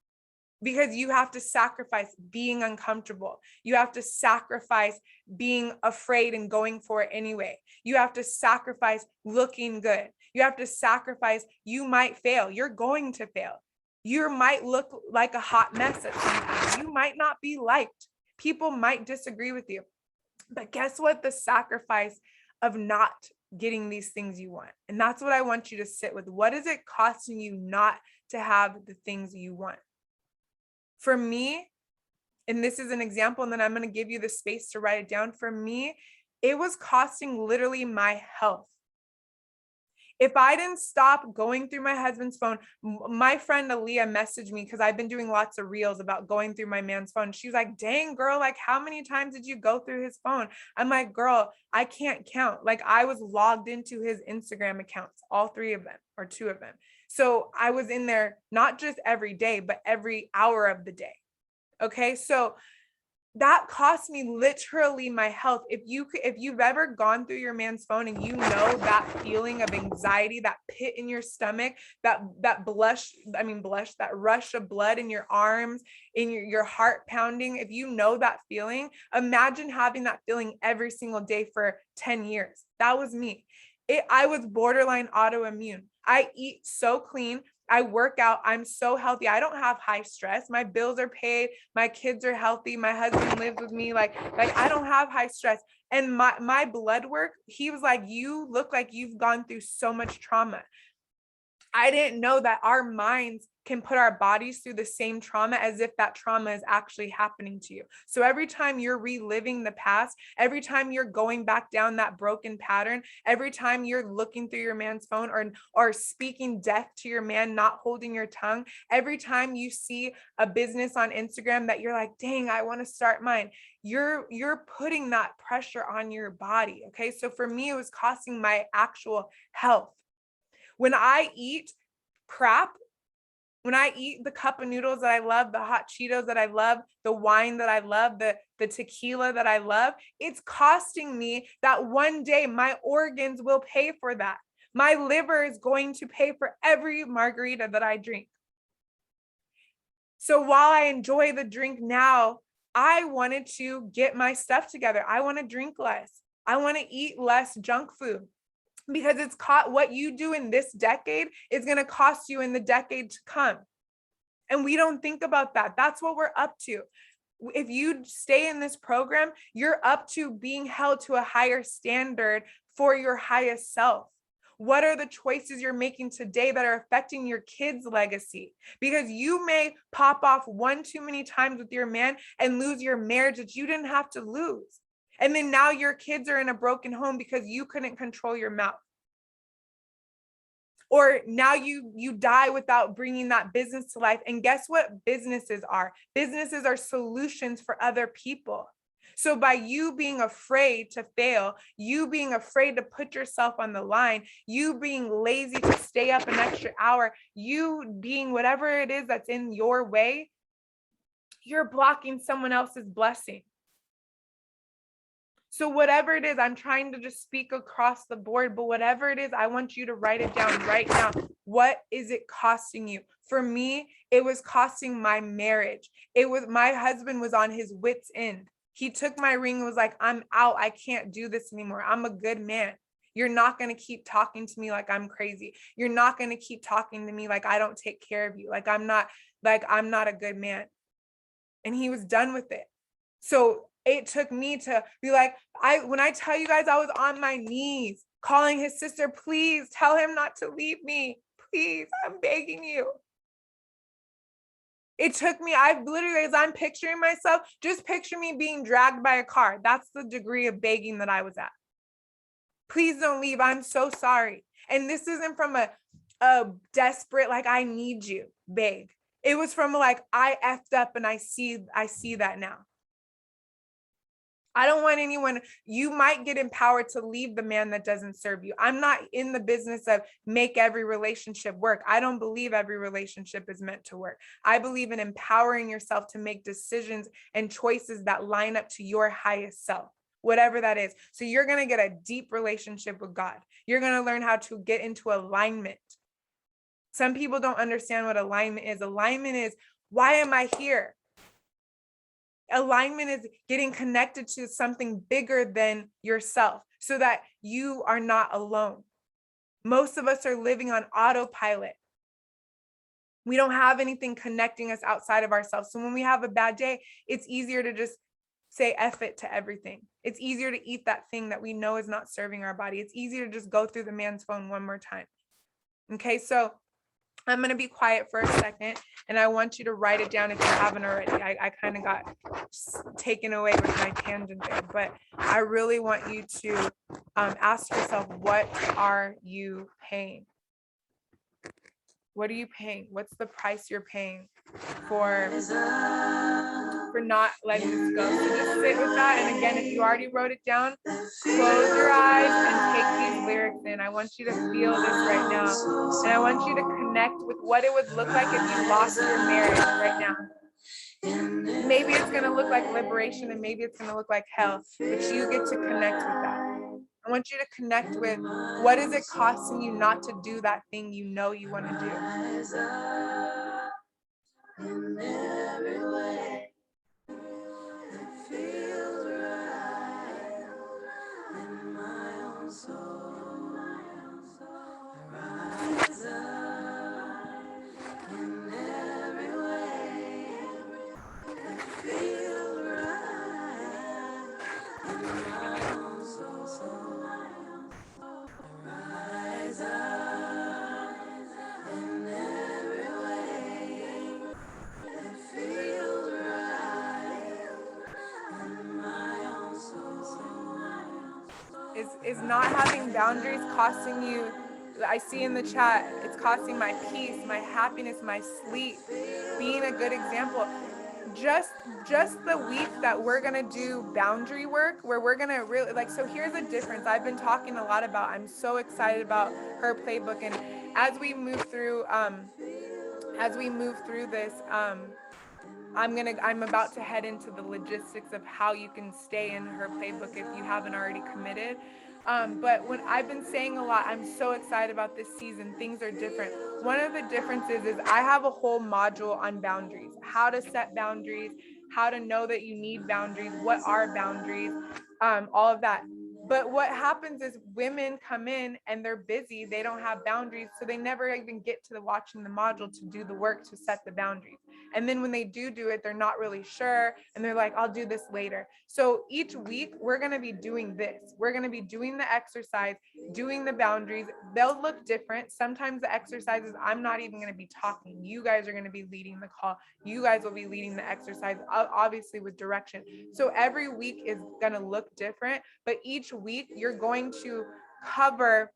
because you have to sacrifice being uncomfortable. You have to sacrifice being afraid and going for it anyway. You have to sacrifice looking good. You have to sacrifice, you might fail. You're going to fail. You might look like a hot mess at some time. You might not be liked. People might disagree with you. But guess what? The sacrifice of not getting these things you want. And that's what I want you to sit with. What is it costing you not to have the things you want? For me, and this is an example, and then I'm going to give you the space to write it down. For me, it was costing literally my health. If I didn't stop going through my husband's phone, my friend Aaliyah messaged me because I've been doing lots of reels about going through my man's phone. She was like, dang, girl, like how many times did you go through his phone? I'm like, girl, I can't count. Like I was logged into his Instagram accounts, all 3 of them or 2 of them. So I was in there, not just every day, but every hour of the day. Okay. So that cost me literally my health. If you've ever gone through your man's phone and you know that feeling of anxiety, that pit in your stomach, that rush of blood in your arms, in your heart pounding, if you know that feeling, imagine having that feeling every single day for 10 years. That was me. I was borderline autoimmune. I eat so clean. I work out. I'm so healthy. I don't have high stress. My bills are paid. My kids are healthy. My husband lives with me. Like I don't have high stress. And my blood work, he was like, you look like you've gone through so much trauma. I didn't know that our minds can put our bodies through the same trauma as if that trauma is actually happening to you. So every time you're reliving the past, every time you're going back down that broken pattern, every time you're looking through your man's phone or speaking death to your man, not holding your tongue, every time you see a business on Instagram that you're like, dang, I want to start mine, you're putting that pressure on your body. Okay. So for me, it was costing my actual health. When I eat crap, when I eat the cup of noodles that I love, the hot Cheetos that I love, the wine that I love, the tequila that I love, it's costing me that one day my organs will pay for that. My liver is going to pay for every margarita that I drink. So while I enjoy the drink now, I wanted to get my stuff together. I want to drink less. I want to eat less junk food. Because what you do in this decade is going to cost you in the decade to come. And we don't think about that. That's what we're up to. If you stay in this program, you're up to being held to a higher standard for your highest self. What are the choices you're making today that are affecting your kids' legacy? Because you may pop off one too many times with your man and lose your marriage that you didn't have to lose. And then now your kids are in a broken home because you couldn't control your mouth. Or now you die without bringing that business to life. And guess what businesses are? Businesses are solutions for other people. So by you being afraid to fail, you being afraid to put yourself on the line, you being lazy to stay up an extra hour, you being whatever it is that's in your way, you're blocking someone else's blessing. So whatever it is, I'm trying to just speak across the board, but whatever it is, I want you to write it down right now. What is it costing you? For me, it was costing my marriage. It was, my husband was on his wit's end. He took my ring and was like, I'm out. I can't do this anymore. I'm a good man. You're not going to keep talking to me like I'm crazy. You're not going to keep talking to me like I don't take care of you. Like I'm not a good man. And he was done with it. So it took me to be like, when I tell you guys, I was on my knees calling his sister, please tell him not to leave me. Please, I'm begging you. It took me, I literally, as I'm picturing myself, just picture me being dragged by a car. That's the degree of begging that I was at. Please don't leave. I'm so sorry. And this isn't from a desperate, like, I need you, beg. It was from like, I effed up and I see that now. I don't want anyone, you might get empowered to leave the man that doesn't serve you. I'm not in the business of make every relationship work. I don't believe every relationship is meant to work. I believe in empowering yourself to make decisions and choices that line up to your highest self, whatever that is. So you're going to get a deep relationship with God. You're going to learn how to get into alignment. Some people don't understand what alignment is. Alignment is, why am I here? Alignment is getting connected to something bigger than yourself so that you are not alone. Most of us are living on autopilot. We don't have anything connecting us outside of ourselves. So when we have a bad day, it's easier to just say F it to everything. It's easier to eat that thing that we know is not serving our body. It's easier to just go through the man's phone one more time. Okay, so I'm going to be quiet for a second and I want you to write it down if you haven't already. I kind of got taken away with my tangent there, but I really want you to ask yourself, what are you paying? What are you paying? What's the price you're paying for not letting this go? So just sit with that. And again, if you already wrote it down, close your eyes and take these lyrics in. I want you to feel this right now. And I want you to connect with what it would look like if you lost your marriage right now. Maybe it's going to look like liberation and maybe it's going to look like hell, but you get to connect with that. I want you to connect with, what is it costing you not to do that thing you know you want to do? In every way, it feels right in my own soul. Rise up in every way, it feels right in my own soul. Rise up in every way, it feels right in my own soul. Is not having boundaries costing you? I see in the chat, it's costing my peace, my happiness, my sleep, being a good example. Just the week that we're gonna do boundary work, where we're gonna really, like, so here's a difference I've been talking a lot about. I'm so excited about her playbook, and as we move through this, I'm about to head into the logistics of how you can stay in her playbook if you haven't already committed. But when I've been saying a lot, I'm so excited about this season. Things are different. One of the differences is I have a whole module on boundaries, how to set boundaries, how to know that you need boundaries, what are boundaries, all of that. But what happens is women come in and they're busy, they don't have boundaries, so they never even get to the watching the module to do the work to set the boundaries. And then when they do it, they're not really sure, and they're like, I'll do this later. So each week we're going to be doing this. We're going to be doing the exercise, doing the boundaries. They'll look different. Sometimes the exercises, I'm not even going to be talking. You guys are going to be leading the call. You guys will be leading the exercise, obviously with direction. So every week is going to look different, but each week you're going to cover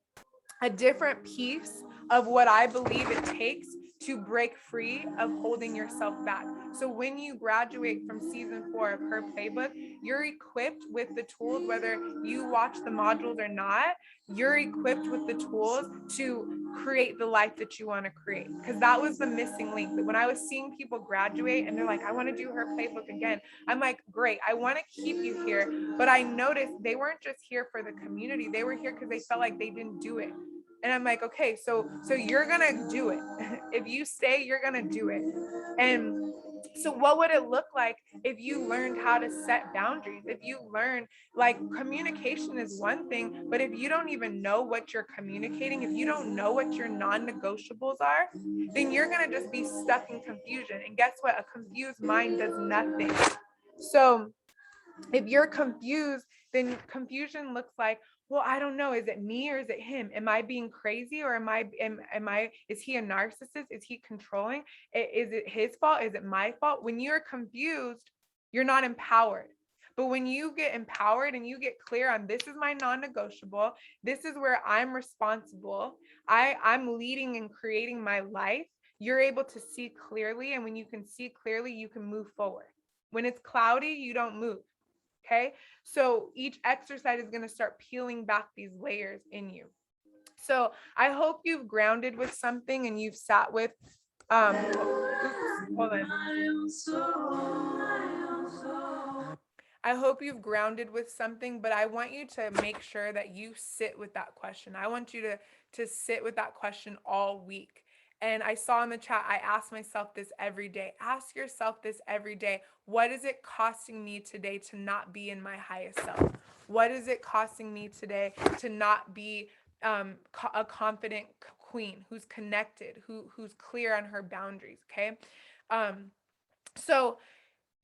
a different piece of what I believe it takes to break free of holding yourself back. So when you graduate from season 4 of her playbook, you're equipped with the tools, whether you watch the modules or not, you're equipped with the tools to create the life that you want to create. Because that was the missing link. When I was seeing people graduate and they're like, I want to do her playbook again, I'm like, great, I want to keep you here. But I noticed they weren't just here for the community. They were here because they felt like they didn't do it. And I'm like, okay, so you're gonna do it. If you stay, you're gonna do it. And so what would it look like if you learned how to set boundaries? If you learn, like, communication is one thing, but if you don't even know what you're communicating, if you don't know what your non-negotiables are, then you're gonna just be stuck in confusion. And guess what? A confused mind does nothing. So if you're confused, then confusion looks like, well, I don't know. Is it me or is it him? Am I being crazy, or is he a narcissist? Is he controlling? Is it his fault? Is it my fault? When you're confused, you're not empowered. But when you get empowered and you get clear on, this is my non-negotiable, this is where I'm responsible, I'm leading and creating my life, you're able to see clearly. And when you can see clearly, you can move forward. When it's cloudy, you don't move. Okay, so each exercise is going to start peeling back these layers in you. So I hope you've grounded with something and you've sat with, hold on. I hope you've grounded with something, but I want you to make sure that you sit with that question. I want you to sit with that question all week. And I saw in the chat, I ask myself this every day. Ask yourself this every day. What is it costing me today to not be in my highest self? What is it costing me today to not be a confident queen who's connected, who's clear on her boundaries? Okay. So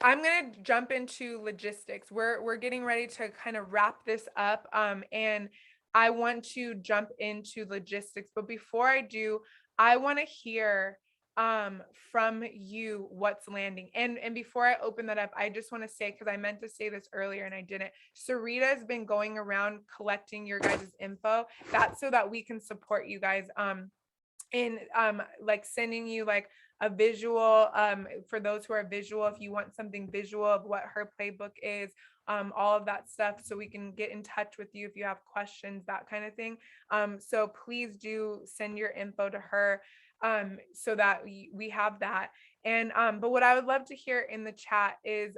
I'm going to jump into logistics. We're getting ready to kind of wrap this up. And I want to jump into logistics. But before I do, I want to hear from you what's landing. And before I open that up, I just want to say, because I meant to say this earlier and I didn't, Sarita has been going around collecting your guys' info. That's so that we can support you guys in like sending you like a visual for those who are visual, if you want something visual of what her playbook is, all of that stuff, so we can get in touch with you if you have questions, that kind of thing. So please do send your info to her so that we have that. And but what I would love to hear in the chat is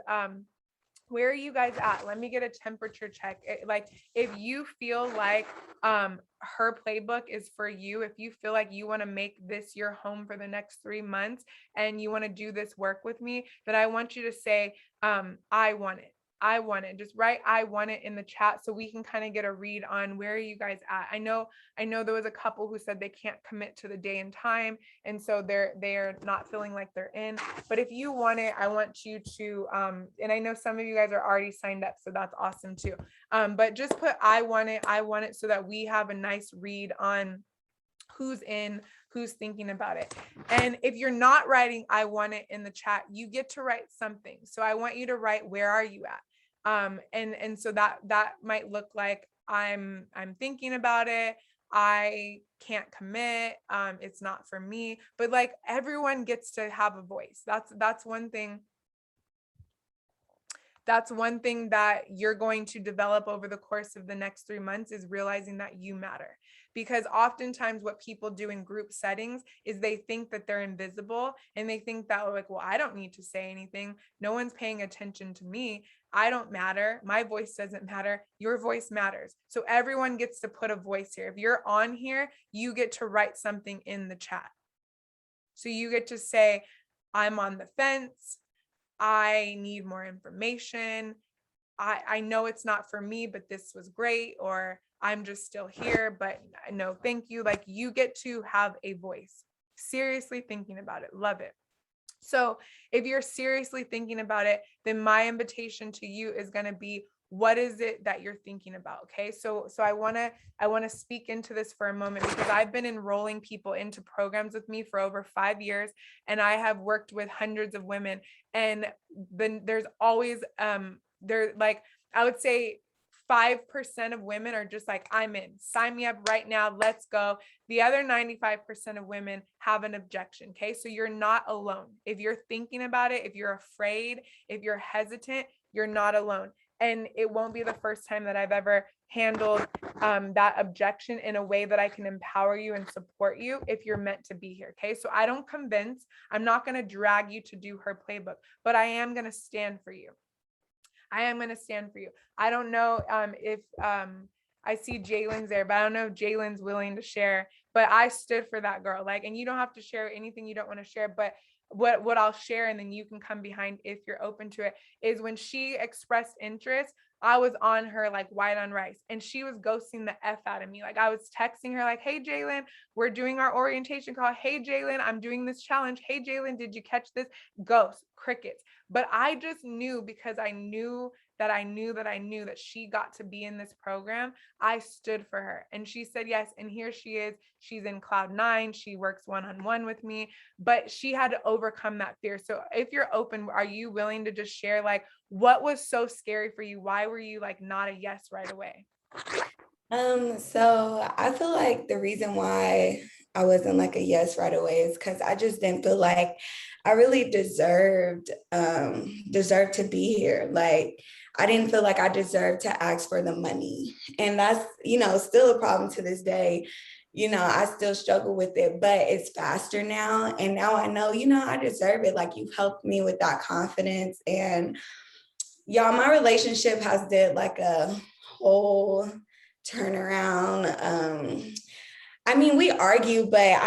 where are you guys at? Let me get a temperature check. Like, if you feel like her playbook is for you, if you feel like you want to make this your home for the next 3 months and you want to do this work with me, then I want you to say, I want it. I want it. Just write I want it in the chat so we can kind of get a read on where are you guys at. I know there was a couple who said they can't commit to the day and time, and so they're not feeling like they're in. But if you want it, I want you to and I know some of you guys are already signed up, so that's awesome too. But just put I want it so that we have a nice read on who's in, who's thinking about it. And if you're not writing I want it in the chat, you get to write something. So I want you to write, where are you at? And so that might look like I'm thinking about it, I can't commit, it's not for me. But like, everyone gets to have a voice. That's one thing. That's one thing that you're going to develop over the course of the next 3 months, is realizing that you matter. Because oftentimes what people do in group settings is they think that they're invisible, and they think that, like, well, I don't need to say anything. No one's paying attention to me. I don't matter. My voice doesn't matter. Your voice matters. So everyone gets to put a voice here. If you're on here, you get to write something in the chat. So you get to say, I'm on the fence, I need more information, I know it's not for me, but this was great, or I'm just still here, but no, thank you. Like, you get to have a voice. Seriously thinking about it. Love it. So if you're seriously thinking about it, then my invitation to you is going to be, what is it that you're thinking about? Okay. So I want to speak into this for a moment, because I've been enrolling people into programs with me for over 5 years, and I have worked with hundreds of women. And then there's always, like, I would say 5% of women are just like, I'm in, sign me up right now, let's go. The other 95% of women have an objection. Okay. So you're not alone. If you're thinking about it, if you're afraid, if you're hesitant, you're not alone. And it won't be the first time that I've ever handled that objection in a way that I can empower you and support you if you're meant to be here. Okay. So I don't convince, I'm not going to drag you to do her playbook, but I am going to stand for you. I am going to stand for you. I don't know if I see Jalen's there, but I don't know if Jalen's willing to share, but I stood for that girl. Like, and you don't have to share anything you don't want to share, but what I'll share, and then you can come behind if you're open to it, is when she expressed interest, I was on her like white on rice, and she was ghosting the F out of me. Like, I was texting her like, hey, Jalen, we're doing our orientation call. Hey, Jalen, I'm doing this challenge. Hey, Jalen, did you catch this? Ghost, crickets. But I just knew, because I knew that she got to be in this program. I stood for her, and she said yes. And here she is. She's in cloud 9. She works one-on-one with me, but she had to overcome that fear. So if you're open, are you willing to just share, like, what was so scary for you? Why were you like not a yes right away? So I feel like the reason why I wasn't like a yes right away is because I just didn't feel like I really deserved to be here. Like, I didn't feel like I deserved to ask for the money. And that's, still a problem to this day. I still struggle with it, but it's faster now. And now I know, I deserve it. Like, you've helped me with that confidence. And y'all, my relationship has did like a whole turnaround. I mean, we argue, but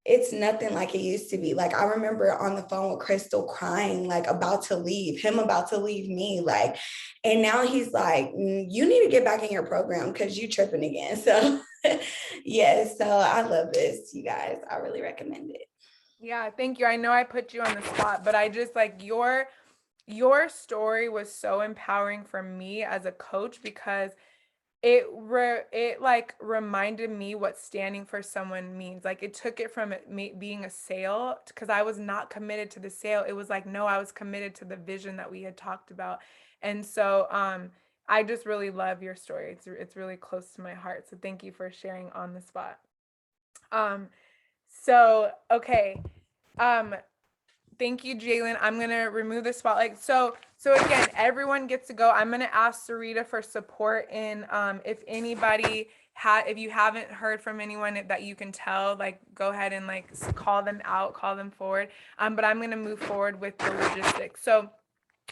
it's nothing like it used to be. Like, I remember on the phone with Crystal crying, like about to leave me, like, and now he's like, you need to get back in your program because you tripping again. So yes, so I love this, you guys. I really recommend it. Yeah, thank you. I know I put you on the spot, but I just like your story was so empowering for me as a coach, because it like reminded me what standing for someone means. Like, it took it from me being a sale, because I was not committed to the sale. It was like, no, I was committed to the vision that we had talked about. And so I just really love your story. It's really close to my heart. So thank you for sharing on the spot. So okay. Thank you, Jalen. I'm gonna remove the spotlight. So again, everyone gets to go. I'm gonna ask Sarita for support in if anybody if you haven't heard from anyone that you can tell, like, go ahead and like call them out, call them forward. But I'm gonna move forward with the logistics. So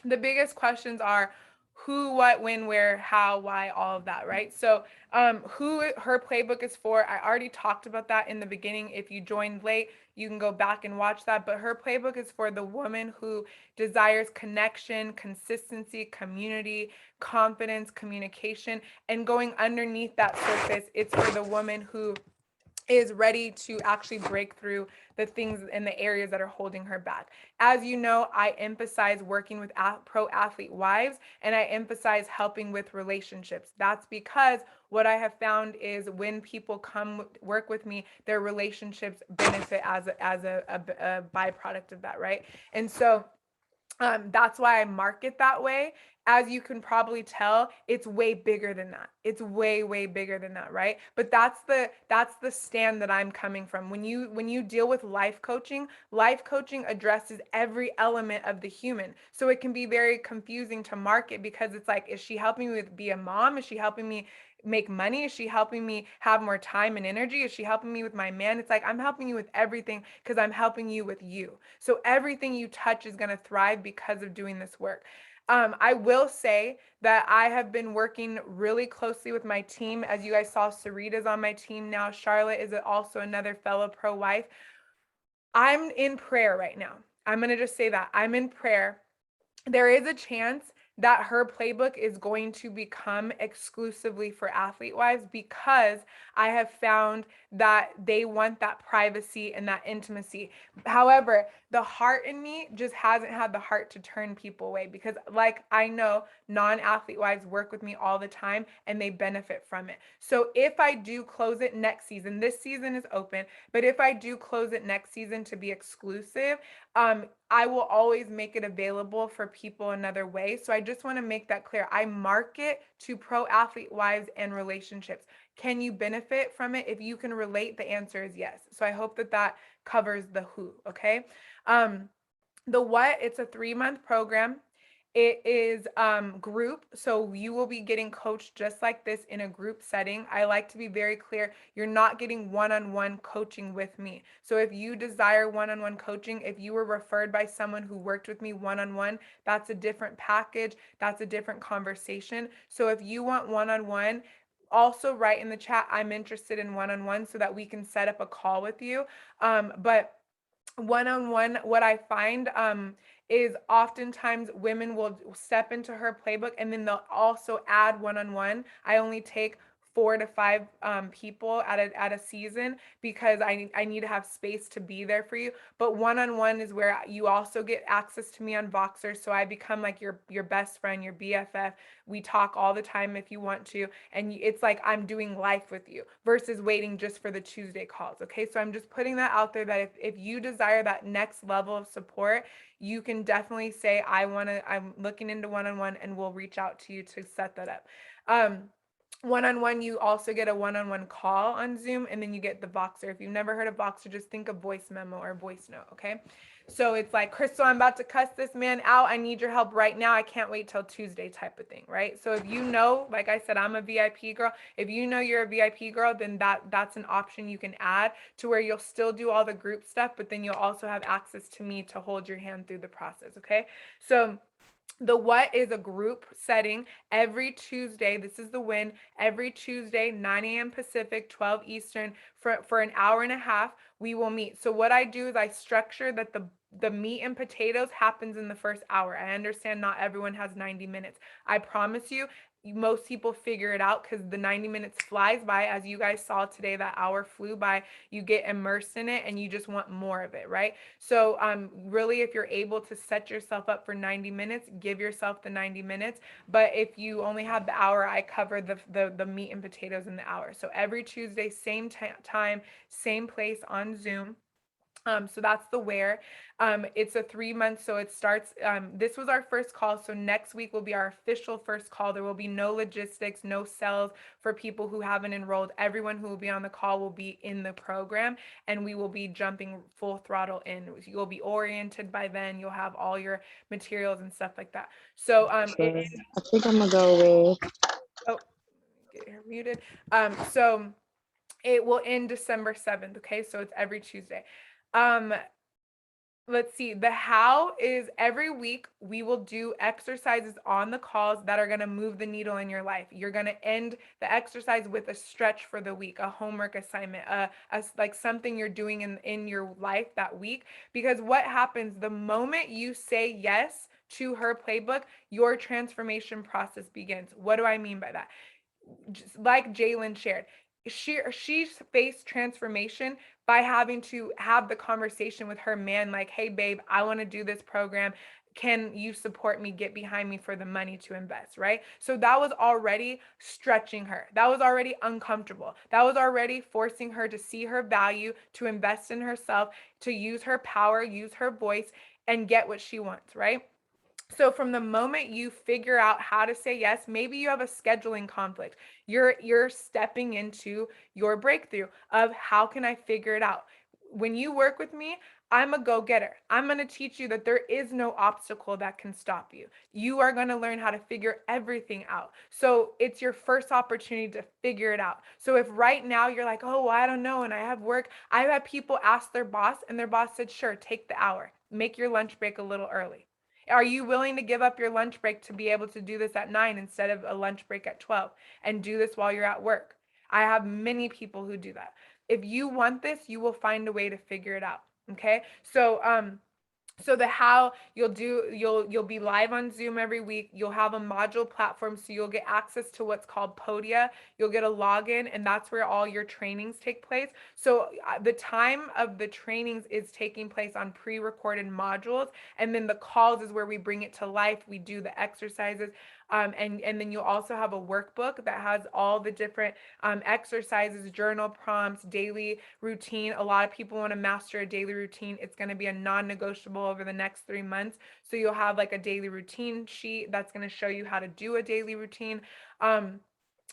the biggest questions are who, what, when, where, how, why, all of that, right? So who her playbook is for, I already talked about that in the beginning. If you joined late, you can go back and watch that. But her playbook is for the woman who desires connection, consistency, community, confidence, communication, and going underneath that surface, it's for the woman who is ready to actually break through the things in the areas that are holding her back. As you know, I emphasize working with pro athlete wives, and I emphasize helping with relationships. That's because what I have found is when people come work with me, their relationships benefit as a byproduct of that, right? And so that's why I market that way. As you can probably tell, it's way bigger than that. It's way, way bigger than that, right? But that's the stand that I'm coming from. When you deal with life coaching addresses every element of the human. So it can be very confusing to market, because it's like, is she helping me with be a mom? Is she helping me make money? Is she helping me have more time and energy? Is she helping me with my man? It's like, I'm helping you with everything, because I'm helping you with you. So everything you touch is going to thrive because of doing this work. I will say that I have been working really closely with my team. As you guys saw, Sarita's on my team now. Charlotte is also another fellow pro wife. I'm in prayer right now. I'm going to just say that I'm in prayer. There is a chance that her playbook is going to become exclusively for Athlete Wives, because I have found that they want that privacy and that intimacy. However, the heart in me just hasn't had the heart to turn people away, because like I know non-athlete wives work with me all the time and they benefit from it. So if I do close it next season, this season is open, but if I do close it next season to be exclusive, I will always make it available for people another way. So I just want to make that clear. I market to pro athlete wives and relationships. Can you benefit from it? If you can relate, the answer is yes. So I hope that that covers the who. Okay. The what, it's a 3-month program. It is group, so you will be getting coached just like this in a group setting. I like to be very clear, you're not getting one-on-one coaching with me. So if you desire one-on-one coaching, if you were referred by someone who worked with me one-on-one, that's a different package, that's a different conversation. So if you want one-on-one, also write in the chat, I'm interested in one-on-one, so that we can set up a call with you. But one-on-one, what I find is oftentimes women will step into her playbook and then they'll also add one-on-one. I only take 4 to 5 people at a season, because I need to have space to be there for you. But one-on-one is where you also get access to me on Voxer, so I become like your best friend, your BFF. We talk all the time if you want to, and it's like I'm doing life with you versus waiting just for the Tuesday calls. Okay, so I'm just putting that out there, that if you desire that next level of support, you can definitely say I'm looking into one-on-one, and we'll reach out to you to set that up. One-on-one, you also get a one-on-one call on Zoom, and then you get the Voxer. If you've never heard of Voxer, just think of voice memo or voice note. Okay, so it's like, Crystal, I'm about to cuss this man out, I need your help right now, I can't wait till Tuesday, type of thing, right? So if you know, like I said, I'm a VIP girl, if you know you're a VIP girl, then that's an option you can add to where you'll still do all the group stuff, but then you'll also have access to me to hold your hand through the process. Okay, so the what is a group setting every Tuesday. This is the win. Every Tuesday, 9 a.m. Pacific, 12 Eastern, for an hour and a half, we will meet. So what I do is I structure that the meat and potatoes happens in the first hour. I understand not everyone has 90 minutes. I promise you, most people figure it out, because the 90 minutes flies by. As you guys saw today, that hour flew by. You get immersed in it and you just want more of it, right? So really, if you're able to set yourself up for 90 minutes, give yourself the 90 minutes. But if you only have the hour, I cover the meat and potatoes in the hour. So every Tuesday, same time, same place on Zoom. So that's the where. It's a 3 month, so it starts, this was our first call, so next week will be our official first call. There will be no logistics, no sales for people who haven't enrolled. Everyone who will be on the call will be in the program, and we will be jumping full throttle in. You'll be oriented by then, you'll have all your materials and stuff like that. So I think I'm gonna go with, oh, get her muted. So it will end December 7th. Okay, so it's every Tuesday. Let's see, the how is every week we will do exercises on the calls that are going to move the needle in your life. You're going to end the exercise with a stretch for the week, a homework assignment, like something you're doing in your life that week. Because what happens the moment you say yes to her playbook, your transformation process begins. What do I mean by that? Just like Jalen shared, she's faced transformation by having to have the conversation with her man, like, hey babe, I want to do this program, can you support me, get behind me for the money to invest, right? So that was already stretching her, that was already uncomfortable, that was already forcing her to see her value, to invest in herself, to use her power, use her voice, and get what she wants, right? So from the moment you figure out how to say yes, maybe you have a scheduling conflict. You're stepping into your breakthrough of how can I figure it out? When you work with me, I'm a go-getter. I'm going to teach you that there is no obstacle that can stop you. You are going to learn how to figure everything out. So it's your first opportunity to figure it out. So if right now you're like, oh, well, I don't know, and I have work, I've had people ask their boss, and their boss said, sure, take the hour. Make your lunch break a little early. Are you willing to give up your lunch break to be able to do this at 9 instead of a lunch break at 12 and do this while you're at work? I have many people who do that. If you want this, you will find a way to figure it out. Okay. So, So the how you'll be live on Zoom every week. You'll have a module platform, so you'll get access to what's called Podia. You'll get a login, and that's where all your trainings take place. So the time of the trainings is taking place on pre-recorded modules, and then the calls is where we bring it to life. We do the exercises. And then you'll also have a workbook that has all the different exercises, journal prompts, daily routine. A lot of people want to master a daily routine. It's going to be a non-negotiable over the next 3 months. So you'll have like a daily routine sheet that's going to show you how to do a daily routine.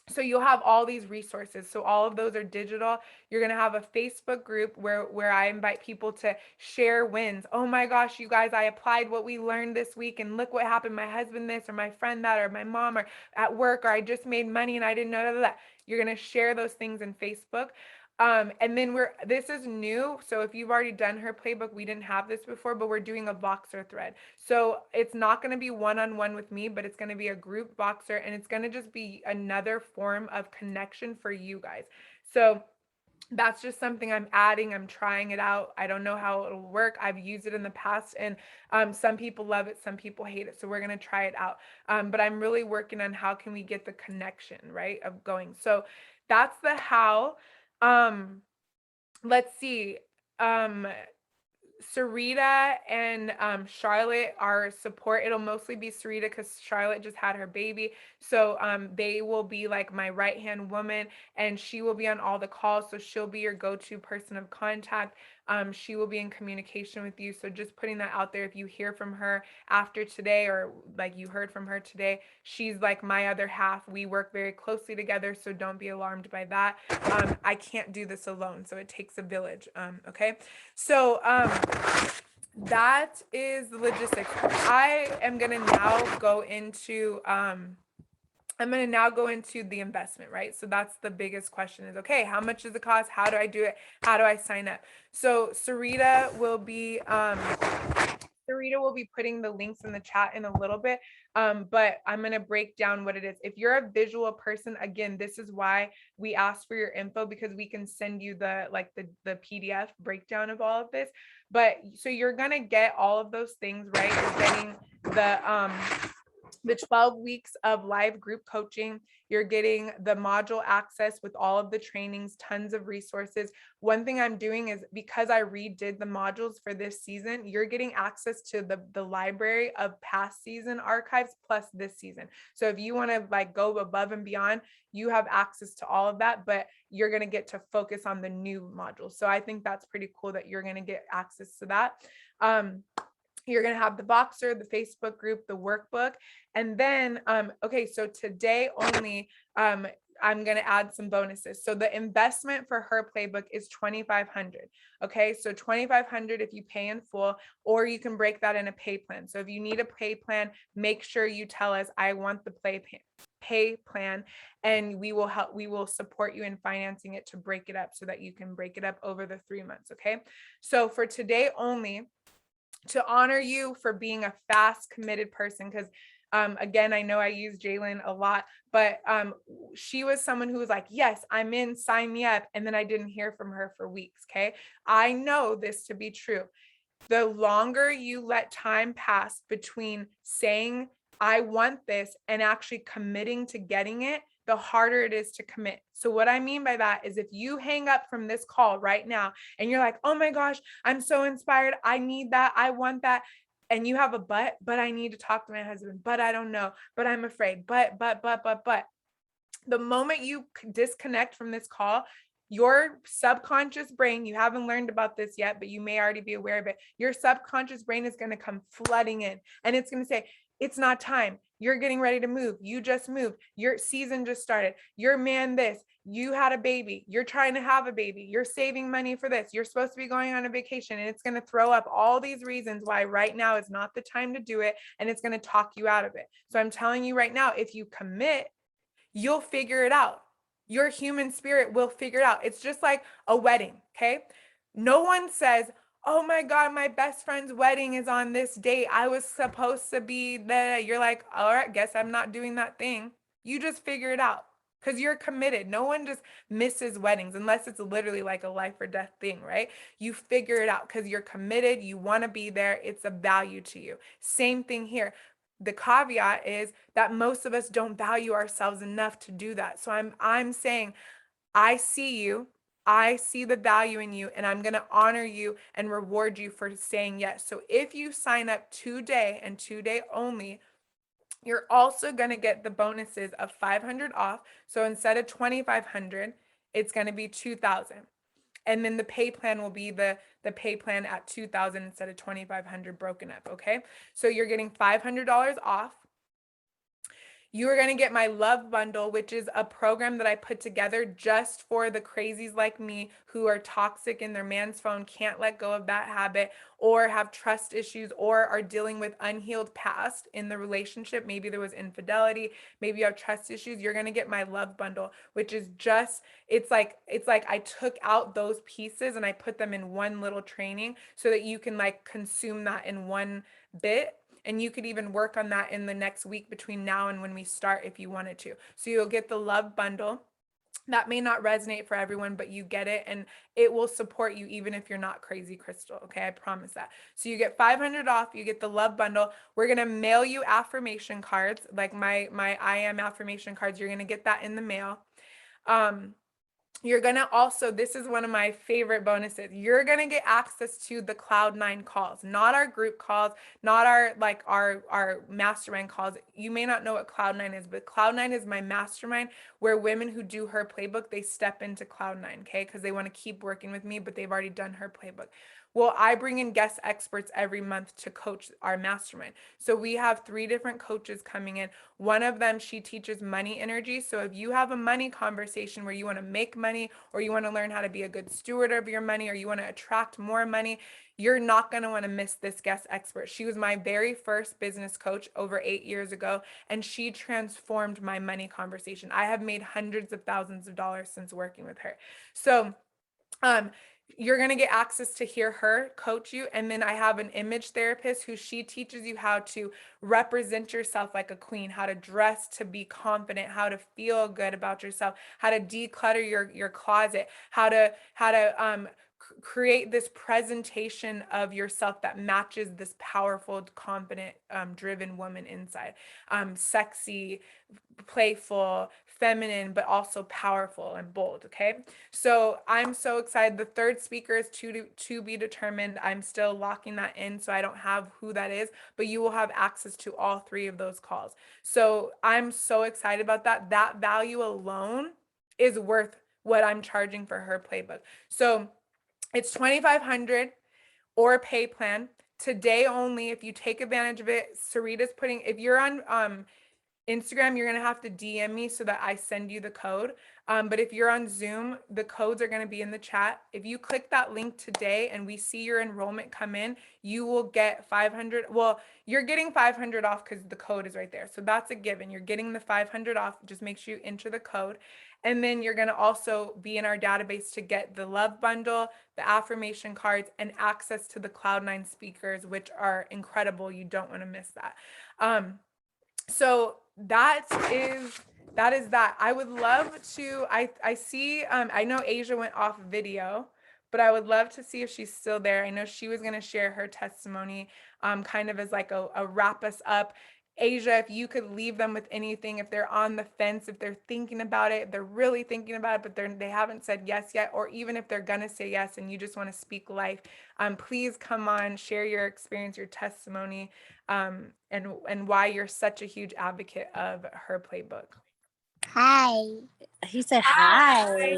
So you'll have all these resources. So all of those are digital. You're going to have a Facebook group where I invite people to share wins. Oh my gosh, you guys, I applied what we learned this week and look what happened. My husband this, or my friend that, or my mom, or at work, or I just made money and I didn't know that. You're going to share those things in Facebook. And then this is new. So if you've already done her playbook, we didn't have this before, but we're doing a Voxer thread. So it's not going to be one-on-one with me, but it's going to be a group Voxer, and it's going to just be another form of connection for you guys. So that's just something I'm adding. I'm trying it out. I don't know how it'll work. I've used it in the past, and some people love it, some people hate it. So we're going to try it out. But I'm really working on how can we get the connection, right, of going. So that's the how. Let's see. Sarita and Charlotte are support. It'll mostly be Sarita because Charlotte just had her baby. So they will be like my right-hand woman, and she will be on all the calls. So she'll be your go-to person of contact. She will be in communication with you. So just putting that out there. If you hear from her after today, or like you heard from her today, she's like my other half. We work very closely together. So don't be alarmed by that. I can't do this alone. So it takes a village. Okay. So that is the logistics. I am going to now go into the investment, right? So that's the biggest question is, okay, how much does it cost? How do I do it? How do I sign up? So Sarita will be putting the links in the chat in a little bit, but I'm going to break down what it is. If you're a visual person, again, this is why we ask for your info, because we can send you the PDF breakdown of all of this. But so you're going to get all of those things, right? You're getting the 12 weeks of live group coaching. You're getting the module access with all of the trainings, tons of resources. One thing I'm doing is, because I redid the modules for this season, you're getting access to the library of past season archives plus this season. So if you want to like go above and beyond, you have access to all of that, but you're going to get to focus on the new modules. So I think that's pretty cool that you're going to get access to that. You're going to have the Voxer, the Facebook group, the workbook. And then, okay, so today only, I'm going to add some bonuses. So the investment for her playbook is $2,500. Okay, so $2,500 if you pay in full, or you can break that in a pay plan. So if you need a pay plan, make sure you tell us, I want the pay plan, and we will support you in financing it to break it up so that you can break it up over the 3 months. Okay, so for today only, to honor you for being a fast, committed person, because again, I know I use Jalen a lot, but she was someone who was like, yes, I'm in, sign me up. And then I didn't hear from her for weeks. Okay. I know this to be true. The longer you let time pass between saying, I want this, and actually committing to getting it, the harder it is to commit. So what I mean by that is, if you hang up from this call right now and you're like, oh my gosh, I'm so inspired, I need that, I want that, and you have a but I need to talk to my husband, but I don't know, but I'm afraid, but, the moment you disconnect from this call, your subconscious brain, you haven't learned about this yet, but you may already be aware of it. Your subconscious brain is going to come flooding in, and it's going to say, it's not time. You're getting ready to move. You just moved. Your season just started. Your man this. You had a baby. You're trying to have a baby. You're saving money for this. You're supposed to be going on a vacation, and it's going to throw up all these reasons why right now is not the time to do it, and it's going to talk you out of it. So I'm telling you right now, if you commit, you'll figure it out. Your human spirit will figure it out. It's just like a wedding, okay? No one says, oh my God, my best friend's wedding is on this date. I was supposed to be there. You're like, all right, guess I'm not doing that thing. You just figure it out. because you're committed. No one just misses weddings unless it's literally like a life or death thing, right? You figure it out because you're committed. You want to be there. It's a value to you. Same thing here. The caveat is that most of us don't value ourselves enough to do that. So I'm saying, I see you. I see the value in you, and I'm going to honor you and reward you for saying yes. So if you sign up today and today only, you're also going to get the bonuses of 500 off. So instead of 2,500, it's going to be 2,000. And then the pay plan will be the pay plan at 2,000 instead of 2,500 broken up. Okay. So you're getting $500 off. You are going to get my love bundle, which is a program that I put together just for the crazies like me who are toxic in their man's phone, can't let go of that habit, or have trust issues, or are dealing with unhealed past in the relationship. Maybe there was infidelity, maybe you have trust issues. You're going to get my love bundle, which is just, it's like I took out those pieces and I put them in one little training so that you can like consume that in one bit. And you could even work on that in the next week between now and when we start if you wanted to. So you'll get the love bundle. That may not resonate for everyone, but you get it, and it will support you even if you're not crazy, Crystal. Okay, I promise that. So you get 500 off, you get the love bundle. We're gonna mail you affirmation cards, like my I am affirmation cards. You're gonna get that in the mail. You're going to also, this is one of my favorite bonuses. You're going to get access to the Cloud9 calls, not our group calls, not our mastermind calls. You may not know what Cloud9 is, but Cloud9 is my mastermind where women who do her playbook, they step into Cloud9, okay? Because they want to keep working with me, but they've already done her playbook. Well, I bring in guest experts every month to coach our mastermind. So we have 3 different coaches coming in. One of them, she teaches money energy. So if you have a money conversation where you want to make money, or you want to learn how to be a good steward of your money, or you want to attract more money, you're not going to want to miss this guest expert. She was my very first business coach over 8 years ago, and she transformed my money conversation. I have made hundreds of thousands of dollars since working with her. So, you're going to get access to hear her coach you. And then I have an image therapist who she teaches you how to represent yourself like a queen, how to dress to be confident, how to feel good about yourself, how to declutter your closet, how to create this presentation of yourself that matches this powerful, confident, driven woman inside. Sexy, playful, feminine, but also powerful and bold. Okay. So I'm so excited. The third speaker is to be determined. I'm still locking that in, so I don't have who that is, but you will have access to all 3 of those calls. So I'm so excited about that. That value alone is worth what I'm charging for her playbook. So it's 2,500 or a pay plan. Today only, if you take advantage of it, Sarita's putting, if you're on Instagram, you're going to have to DM me so that I send you the code. But if you're on Zoom, the codes are going to be in the chat. If you click that link today and we see your enrollment come in, you will get 500. Well, you're getting 500 off because the code is right there. So that's a given. You're getting the 500 off. Just make sure you enter the code. And then you're going to also be in our database to get the love bundle, the affirmation cards, and access to the Cloud9 speakers, which are incredible. You don't want to miss that. So that is that. I would love to, I see, I know Asia went off video, but I would love to see if she's still there. I know she was going to share her testimony, kind of as like a wrap us up. Asia, if you could leave them with anything, if they're on the fence, if they're thinking about it, they're really thinking about it, but they haven't said yes yet, or even if they're gonna say yes and you just want to speak life, please come on, share your experience, your testimony, and why you're such a huge advocate of her playbook. Hi. He said hi.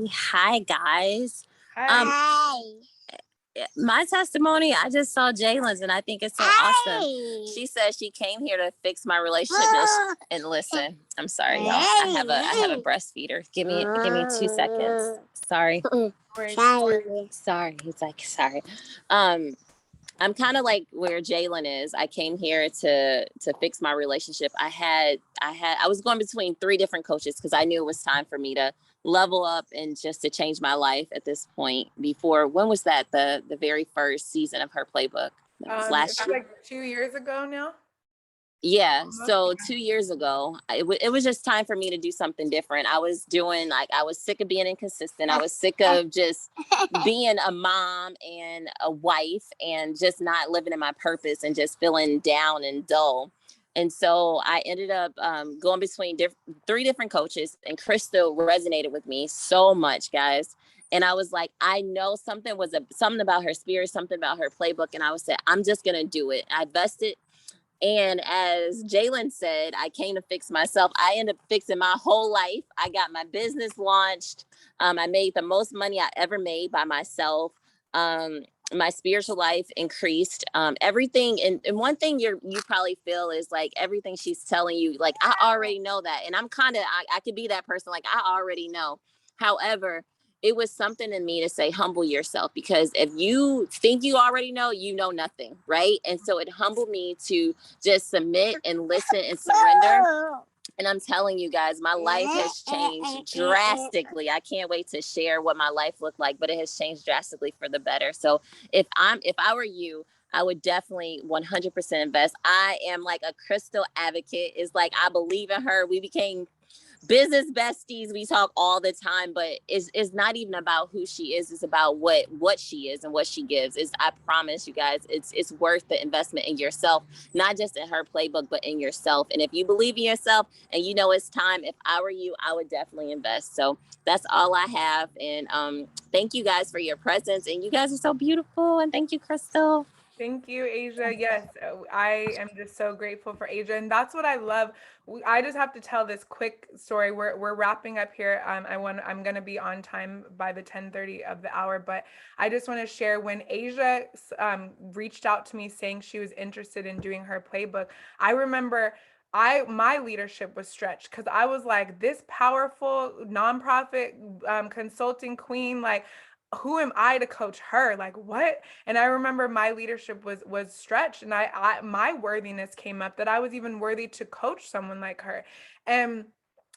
Hi, guys. Hi. My testimony, I just saw Jalen's and I think it's so awesome. She said she came here to fix my relationship and listen. I'm sorry, y'all. I have a breastfeeder. Give me 2 seconds. Sorry. Sorry. He's like, sorry. I'm kind of like where Jalen is. I came here to fix my relationship. I was going between 3 different coaches because I knew it was time for me to level up and just to change my life at this point. Before, when was that? The very first season of her playbook? Last year. Like 2 years ago now. Yeah. So 2 years ago, it was just time for me to do something different. I was sick of being inconsistent. I was sick of just being a mom and a wife and just not living in my purpose and just feeling down and dull. And so I ended up going between 3 different coaches, and Crystal resonated with me so much, guys. And I was like, I know something about her spirit, something about her playbook. And I was saying, I'm just going to do it. I vested. And as Jalen said, I came to fix myself. I ended up fixing my whole life. I got my business launched. I made the most money I ever made by myself. My spiritual life increased. Everything. And one thing you probably feel is like everything she's telling you, like, I already know that. And I'm I could be that person. Like, I already know. However, it was something in me to say, humble yourself, because if you think you already know, you know nothing, right? And so it humbled me to just submit and listen and surrender. And I'm telling you guys, my life has changed drastically. I can't wait to share what my life looked like, but it has changed drastically for the better. So if I were you, I would definitely 100% invest. I am like a Crystal advocate. It's like, I believe in her. We became business besties. We talk all the time, but it's not even about who she is. It's about what she is and what she gives. I promise you guys, it's worth the investment in yourself, not just in her playbook, but in yourself. And if you believe in yourself and you know it's time, if I were you, I would definitely invest. So that's all I have. And thank you guys for your presence. And you guys are so beautiful. And thank you, Crystal. Thank you, Asia. Yes, I am just so grateful for Asia, and that's what I love. I just have to tell this quick story. We're wrapping up here. I'm going to be on time by the 10:30 of the hour, but I just want to share when Asia reached out to me saying she was interested in doing her playbook. I remember my leadership was stretched because I was like, this powerful nonprofit consulting queen, like, who am I to coach her? Like, what? And I remember my leadership was stretched, and my worthiness came up that I was even worthy to coach someone like her. And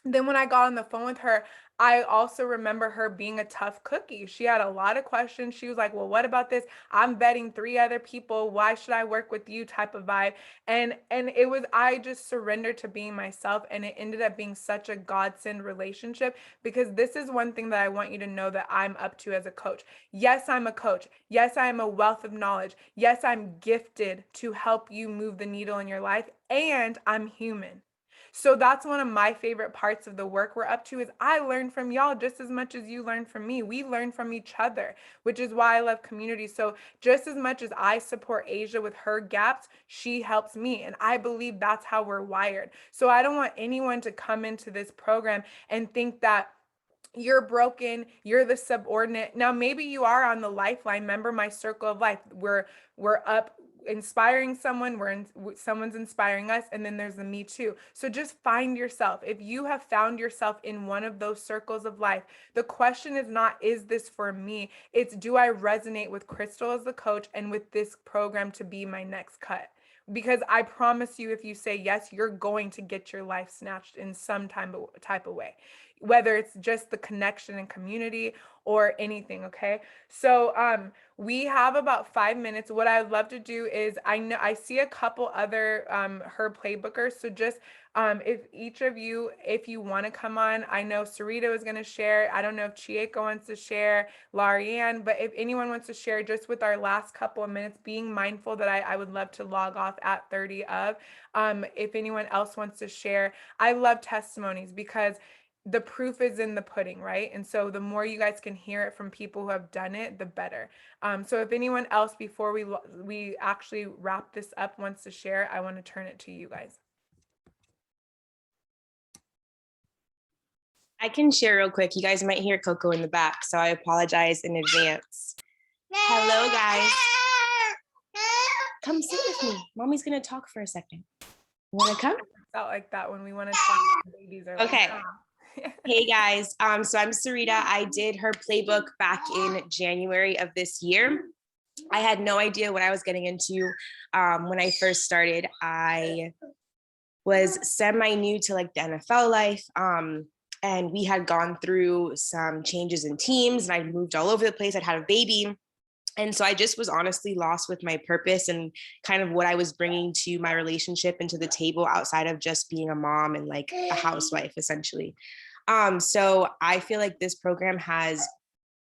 then when I got on the phone with her, I also remember her being a tough cookie. She had a lot of questions. She was like, well, what about this? I'm vetting 3 other people. Why should I work with you? Type of vibe. And it was, I just surrendered to being myself, and it ended up being such a godsend relationship, because this is one thing that I want you to know that I'm up to as a coach. Yes, I'm a coach. Yes, I am a wealth of knowledge. Yes, I'm gifted to help you move the needle in your life, and I'm human. So that's one of my favorite parts of the work we're up to, is I learn from y'all just as much as you learn from me. We learn from each other, which is why I love community. So just as much as I support Asia with her gaps, she helps me. And I believe that's how we're wired. So I don't want anyone to come into this program and think that you're broken, you're the subordinate. Now, maybe you are on the lifeline. Remember my circle of life. We're up inspiring someone, someone's inspiring us, and then there's the me too. So just find yourself. If you have found yourself in one of those circles of life, the question is not, is this for me? It's, do I resonate with Crystal as the coach and with this program to be my next cut? Because I promise you, if you say yes, you're going to get your life snatched in some type of way, whether it's just the connection and community or anything. Okay. So we have about 5 minutes. What I'd love to do is, I see a couple other her playbookers. So just if each of you, if you want to come on, I know Sarita is going to share. I don't know if Chieko wants to share, Larianne, but if anyone wants to share, just with our last couple of minutes, being mindful that I would love to log off at 30 of, if anyone else wants to share. I love testimonies because the proof is in the pudding, right? And so the more you guys can hear it from people who have done it, the better. So if anyone else, before we actually wrap this up, wants to share, I want to turn it to you guys. I can share real quick. You guys might hear Coco in the back, so I apologize in advance. Hello, guys. Come sit with me. Mommy's gonna talk for a second. You wanna come? It's out like that when we want to talk to babies. Okay. Hey guys, so I'm Sarita. I did her playbook back in January of this year. I had no idea what I was getting into when I first started. I was semi-new to like the NFL life, and we had gone through some changes in teams, and I moved all over the place. I'd had a baby, And so I just was honestly lost with my purpose and kind of what I was bringing to my relationship and to the table outside of just being a mom and like a housewife, essentially. So I feel like this program has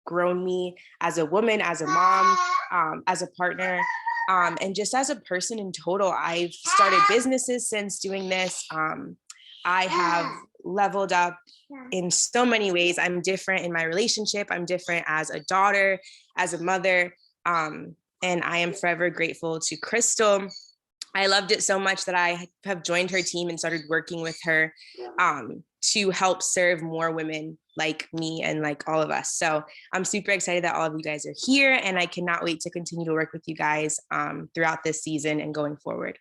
grown me as a woman, as a mom, as a partner, and just as a person in total. I've started businesses since doing this. I have leveled up in so many ways. I'm different in my relationship. I'm different as a daughter, as a mother. And I am forever grateful to Crystal. I loved it so much that I have joined her team and started working with her to help serve more women like me and like all of us. So I'm super excited that all of you guys are here, and I cannot wait to continue to work with you guys throughout this season and going forward.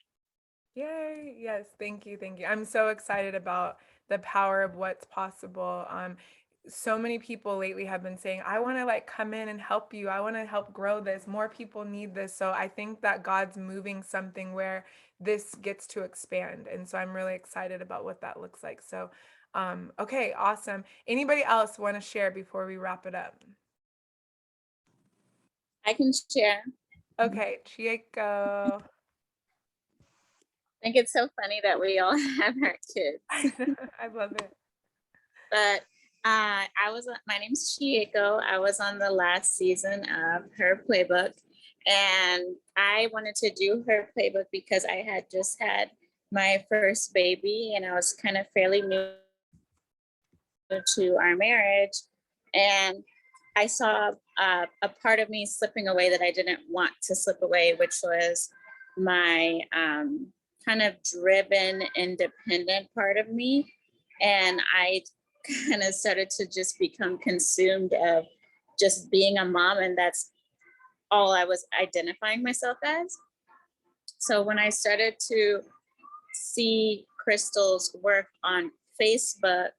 Yay. Yes. Thank you. Thank you. I'm so excited about the power of what's possible. So many people lately have been saying, I want to like come in and help you. I want to help grow this. More people need this. So I think that God's moving something where this gets to expand. And so I'm really excited about what that looks like. So, okay, awesome. Anybody else want to share before we wrap it up? I can share. Okay, Chieko. I think it's so funny that we all have our kids. I love it. But my name's Chieko. I was on the last season of her playbook, and I wanted to do her playbook because I had just had my first baby and I was kind of fairly new to our marriage. And I saw a part of me slipping away that I didn't want to slip away, which was my kind of driven, independent part of me. And I kind of started to just become consumed of just being a mom, and that's all I was identifying myself as. So when I started to see Crystal's work on Facebook,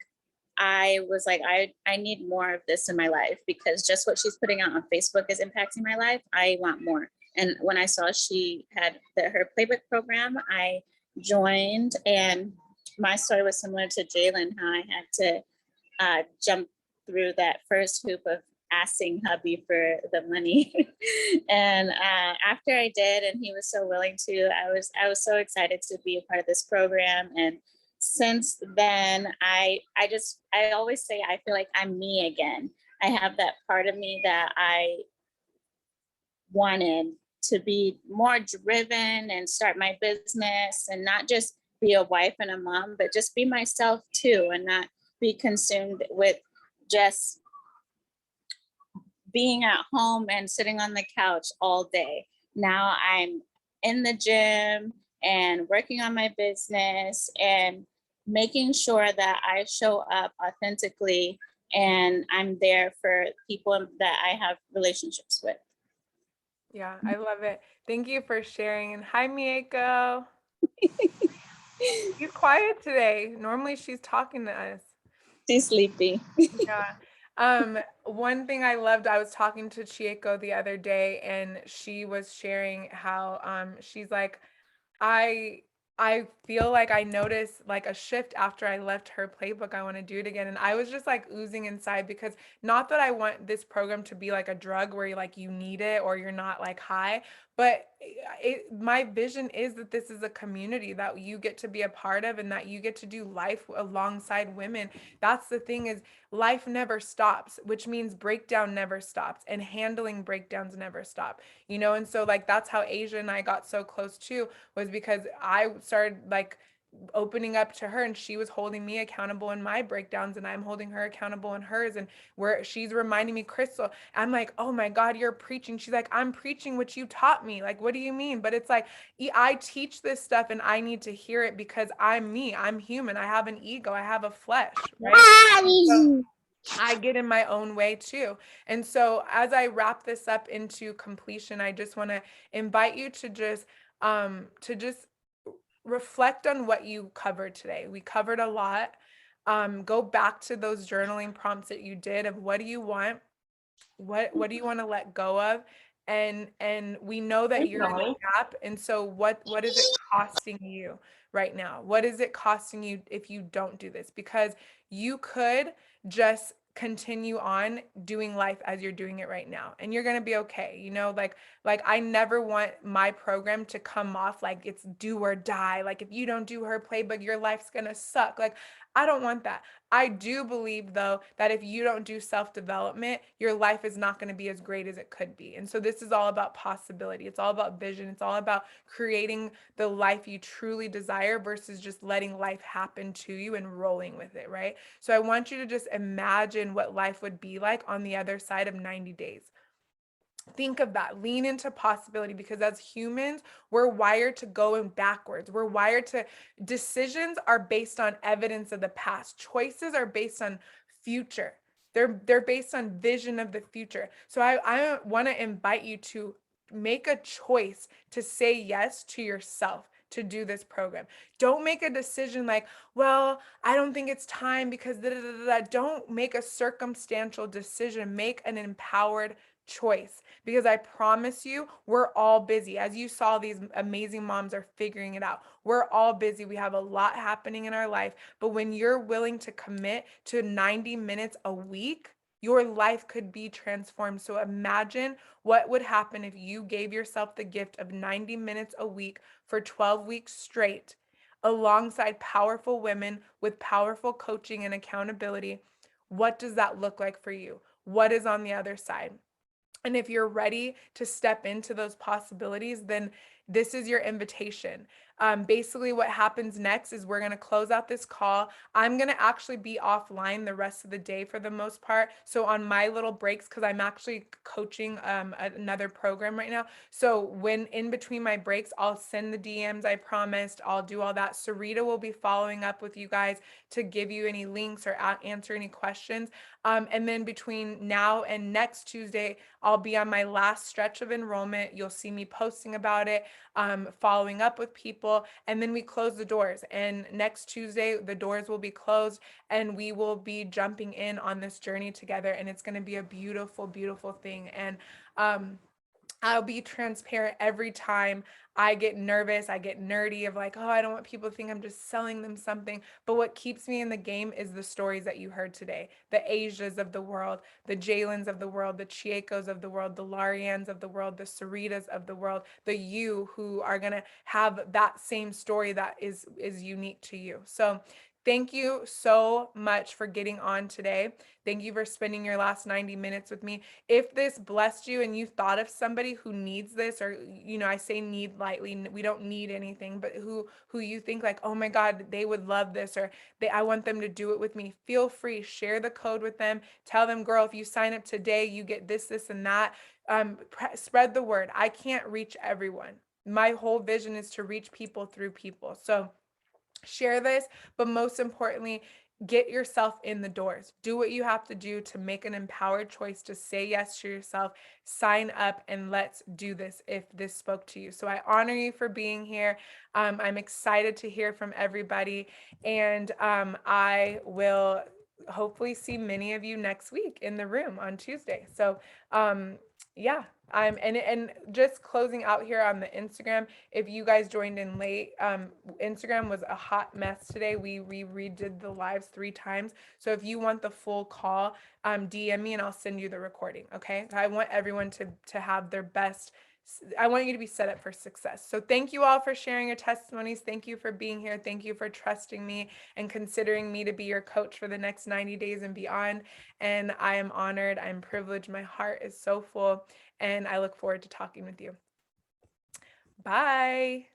I was like, I need more of this in my life, because just what she's putting out on Facebook is impacting my life. I want more. And when I saw she had her playbook program, I joined, and my story was similar to Jalen, how I had to jump through that first hoop of asking hubby for the money. And after I did, and he was so willing to, I was so excited to be a part of this program. And since then, I always say, I feel like I'm me again. I have that part of me that I wanted to be more driven and start my business, and not just be a wife and a mom, but just be myself too, and not be consumed with just being at home and sitting on the couch all day. Now I'm in the gym and working on my business and making sure that I show up authentically, and I'm there for people that I have relationships with. Yeah, I love it. Thank you for sharing. And hi, Mieko. You're quiet today. Normally she's talking to us. She's sleepy. Yeah. One thing I loved, I was talking to Chieko the other day, and she was sharing how she's like, I feel like I noticed like a shift after I left her playbook. I want to do it again. And I was just like oozing inside, because not that I want this program to be like a drug where you like you need it or you're not like high, but my vision is that this is a community that you get to be a part of, and that you get to do life alongside women. That's the thing, is life never stops, which means breakdown never stops, and handling breakdowns never stop, you know? And so like, that's how Asia and I got so close too, was because I started like opening up to her, and she was holding me accountable in my breakdowns, and I'm holding her accountable in hers, and where she's reminding me, Crystal, I'm like, oh my God, you're preaching. She's like, I'm preaching what you taught me. Like, what do you mean? But it's like, I teach this stuff and I need to hear it, because I'm me, I'm human, I have an ego, I have a flesh, right? So I get in my own way too. And so as I wrap this up into completion, I just want to invite you to just reflect on what you covered today. We covered a lot. Go back to those journaling prompts that you did of what do you want? What do you want to let go of? And we know that you're in a gap. And so what is it costing you right now? What is it costing you if you don't do this? Because you could just continue on doing life as you're doing it right now, and you're going to be okay. You know, like I never want my program to come off like it's do or die. Like if you don't do her playbook, your life's going to suck. Like I don't want that. I do believe though that if you don't do self-development, your life is not going to be as great as it could be. And so this is all about possibility. It's all about vision. It's all about creating the life you truly desire versus just letting life happen to you and rolling with it, right? So I want you to just imagine what life would be like on the other side of 90 days. Think of that. Lean into possibility, because as humans, we're wired to go in backwards. We're wired to, decisions are based on evidence of the past. Choices are based on future. They're based on vision of the future. So I want to invite you to make a choice to say yes to yourself to do this program. Don't make a decision like, well, I don't think it's time because da, da, da, da, da. Don't make a circumstantial decision. Make an empowered choice, because I promise you, we're all busy. As you saw, these amazing moms are figuring it out. We're all busy. We have a lot happening in our life, but when you're willing to commit to 90 minutes a week, your life could be transformed. So imagine what would happen if you gave yourself the gift of 90 minutes a week for 12 weeks straight, alongside powerful women with powerful coaching and accountability. What does that look like for you? What is on the other side? And if you're ready to step into those possibilities, then this is your invitation. Basically, what happens next is we're going to close out this call. I'm going to actually be offline the rest of the day for the most part. So on my little breaks, because I'm actually coaching another program right now. So when in between my breaks, I'll send the DMs I promised. I'll do all that. Sarita will be following up with you guys to give you any links or answer any questions. And then between now and next Tuesday, I'll be on my last stretch of enrollment. You'll see me posting about it, following up with people, and then we close the doors. And next Tuesday, the doors will be closed and we will be jumping in on this journey together. And it's going to be a beautiful, beautiful thing. And I'll be transparent every time I get nervous, I get nerdy of like, oh, I don't want people to think I'm just selling them something. But what keeps me in the game is the stories that you heard today. The Asias of the world, the Jaylens of the world, the Chiekos of the world, the Larians of the world, the Saritas of the world, the you who are going to have that same story that is unique to you. So thank you so much for getting on today. Thank you for spending your last 90 minutes with me. If this blessed you and you thought of somebody who needs this, or, you know, I say need lightly, we don't need anything, but who you think like, oh my God, they would love this, or I want them to do it with me, feel free, share the code with them. Tell them, girl, if you sign up today, you get this, this, and that. Spread the word. I can't reach everyone. My whole vision is to reach people through people. So share this, but most importantly, get yourself in the doors. Do what you have to do to make an empowered choice to say yes to yourself. Sign up and let's do this if this spoke to you. So I honor you for being here. I'm excited to hear from everybody, and I will hopefully see many of you next week in the room on Tuesday. So yeah, and just closing out here on the Instagram, if you guys joined in late, Instagram was a hot mess today. We redid the lives 3 times. So if you want the full call, DM me and I'll send you the recording. Okay. I want everyone to have their best. I want you to be set up for success. So thank you all for sharing your testimonies. Thank you for being here. Thank you for trusting me and considering me to be your coach for the next 90 days and beyond. And I am honored. I'm privileged. My heart is so full, and I look forward to talking with you. Bye.